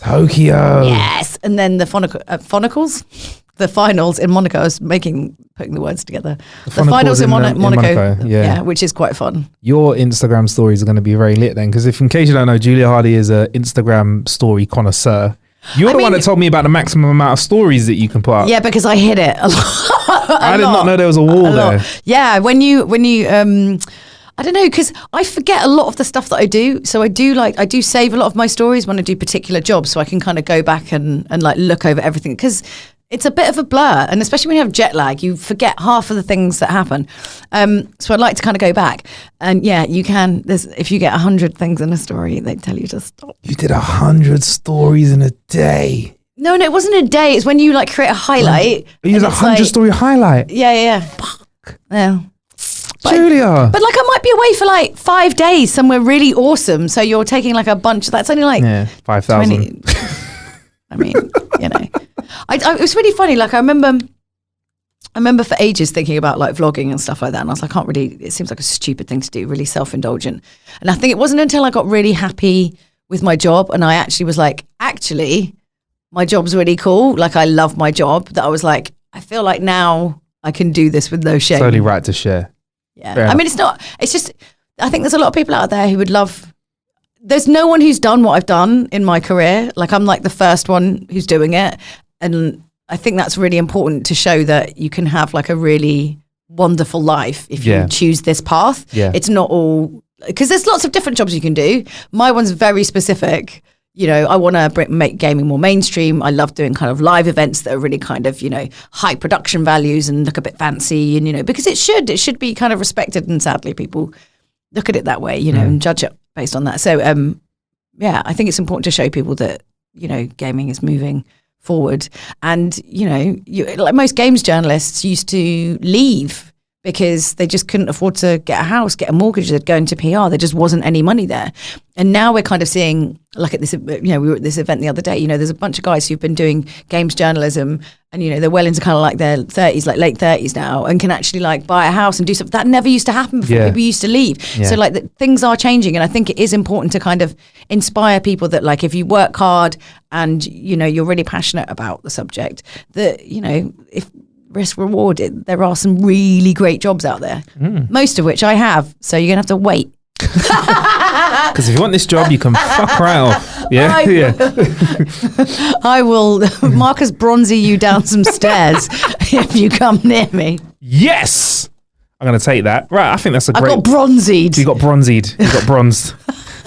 Yes. And then the Phonicals. The finals in Monaco. I was putting the words together. The finals in Monaco. Yeah, which is quite fun. Your Instagram stories are going to be very lit then, because in case you don't know, Julia Hardy is an Instagram story connoisseur. You're the one that told me about the maximum amount of stories that you can put up. Yeah, because I hit it a lot. I did not know there was a wall there. Yeah, when you I don't know, because I forget a lot of the stuff that I do. So I do save a lot of my stories when I do particular jobs, so I can kind of go back and like look over everything, because it's a bit of a blur, and especially when you have jet lag, you forget half of the things that happen. So I'd like to kind of go back, and yeah, you can. If you get 100 things in a story, they tell you to stop. You did 100 stories in a day. No, it wasn't a day. It's when you like create a highlight. You use 100 story highlight. Yeah. Fuck. Yeah. Julia. But like I might be away for like 5 days somewhere really awesome. So you're taking like a bunch. That's only like 5,000. I mean, you know. It was really funny. Like I remember for ages thinking about like vlogging and stuff like that, and I was like, it seems like a stupid thing to do, really self-indulgent. And I think it wasn't until I got really happy with my job and I actually was like, my job's really cool. Like I love my job, that I was like, I feel like now I can do this with no shame. Totally right to share. Yeah. I mean, it's just, I think there's a lot of people out there who would love, there's no one who's done what I've done in my career. Like I'm like the first one who's doing it. And I think that's really important to show that you can have like a really wonderful life if you choose this path. Yeah. It's not all, because there's lots of different jobs you can do. My one's very specific. You know, I want to make gaming more mainstream. I love doing kind of live events that are really kind of, you know, high production values and look a bit fancy, and, you know, because it should be kind of respected. And sadly, people look at it that way, you know, and judge it based on that. So, yeah, I think it's important to show people that, you know, gaming is moving forward. And, you know, like most games journalists used to leave because they just couldn't afford to get a house, get a mortgage, they'd go into PR. There just wasn't any money there. And now we're kind of seeing, like at this, you know, we were at this event the other day, you know, there's a bunch of guys who've been doing games journalism and, you know, they're well into kind of like their 30s, like late 30s now, and can actually like buy a house and do stuff. That never used to happen before. People used to leave. So like things are changing. And I think it is important to kind of inspire people that like, if you work hard and, you know, you're really passionate about the subject, that, you know, if risk rewarded, there are some really great jobs out there, most of which I have. So you're gonna have to wait. Because if you want this job, you can fuck right off. Yeah, I will Marcus Bronzy you down some stairs if you come near me. Yes, I'm gonna take that. Right, I think that's a great. I got bronzied. You got bronzied. You got bronzed.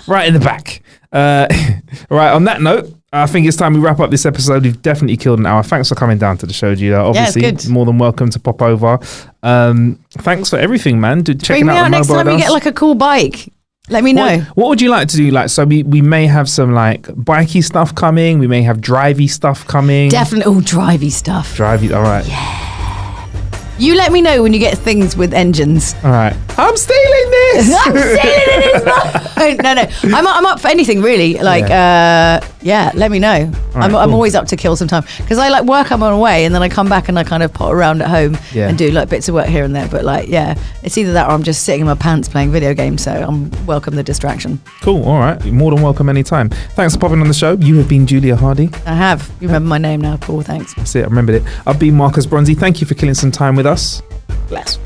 Right in the back. Right. On that note, I think it's time we wrap up this episode. We've definitely killed an hour. Thanks for coming down to the show, Julia. Obviously, more than welcome to pop over. Thanks for everything, man. Checking out the next time you get like a cool bike. Let me know. What would you like to do? Like, so we may have some like bikey stuff coming. We may have drivey stuff coming. Definitely. Oh, drivey stuff. Drivey. All right. Yeah. You let me know when you get things with engines. All right. I'm stealing this. I'm stealing it. No. I'm up for anything really. Like, let me know. Right, I'm always up to kill some time because I like work. I'm on away and then I come back and I kind of pot around at home and do like bits of work here and there. But like, it's either that or I'm just sitting in my pants playing video games. So I'm welcome the distraction. Cool. All right. You're more than welcome anytime. Thanks for popping on the show. You have been Julia Hardy. I have. You remember my name now. Cool. Thanks. That's it. I remembered it. I've been Marcus Bronzy. Thank you for killing some time with us. Bless.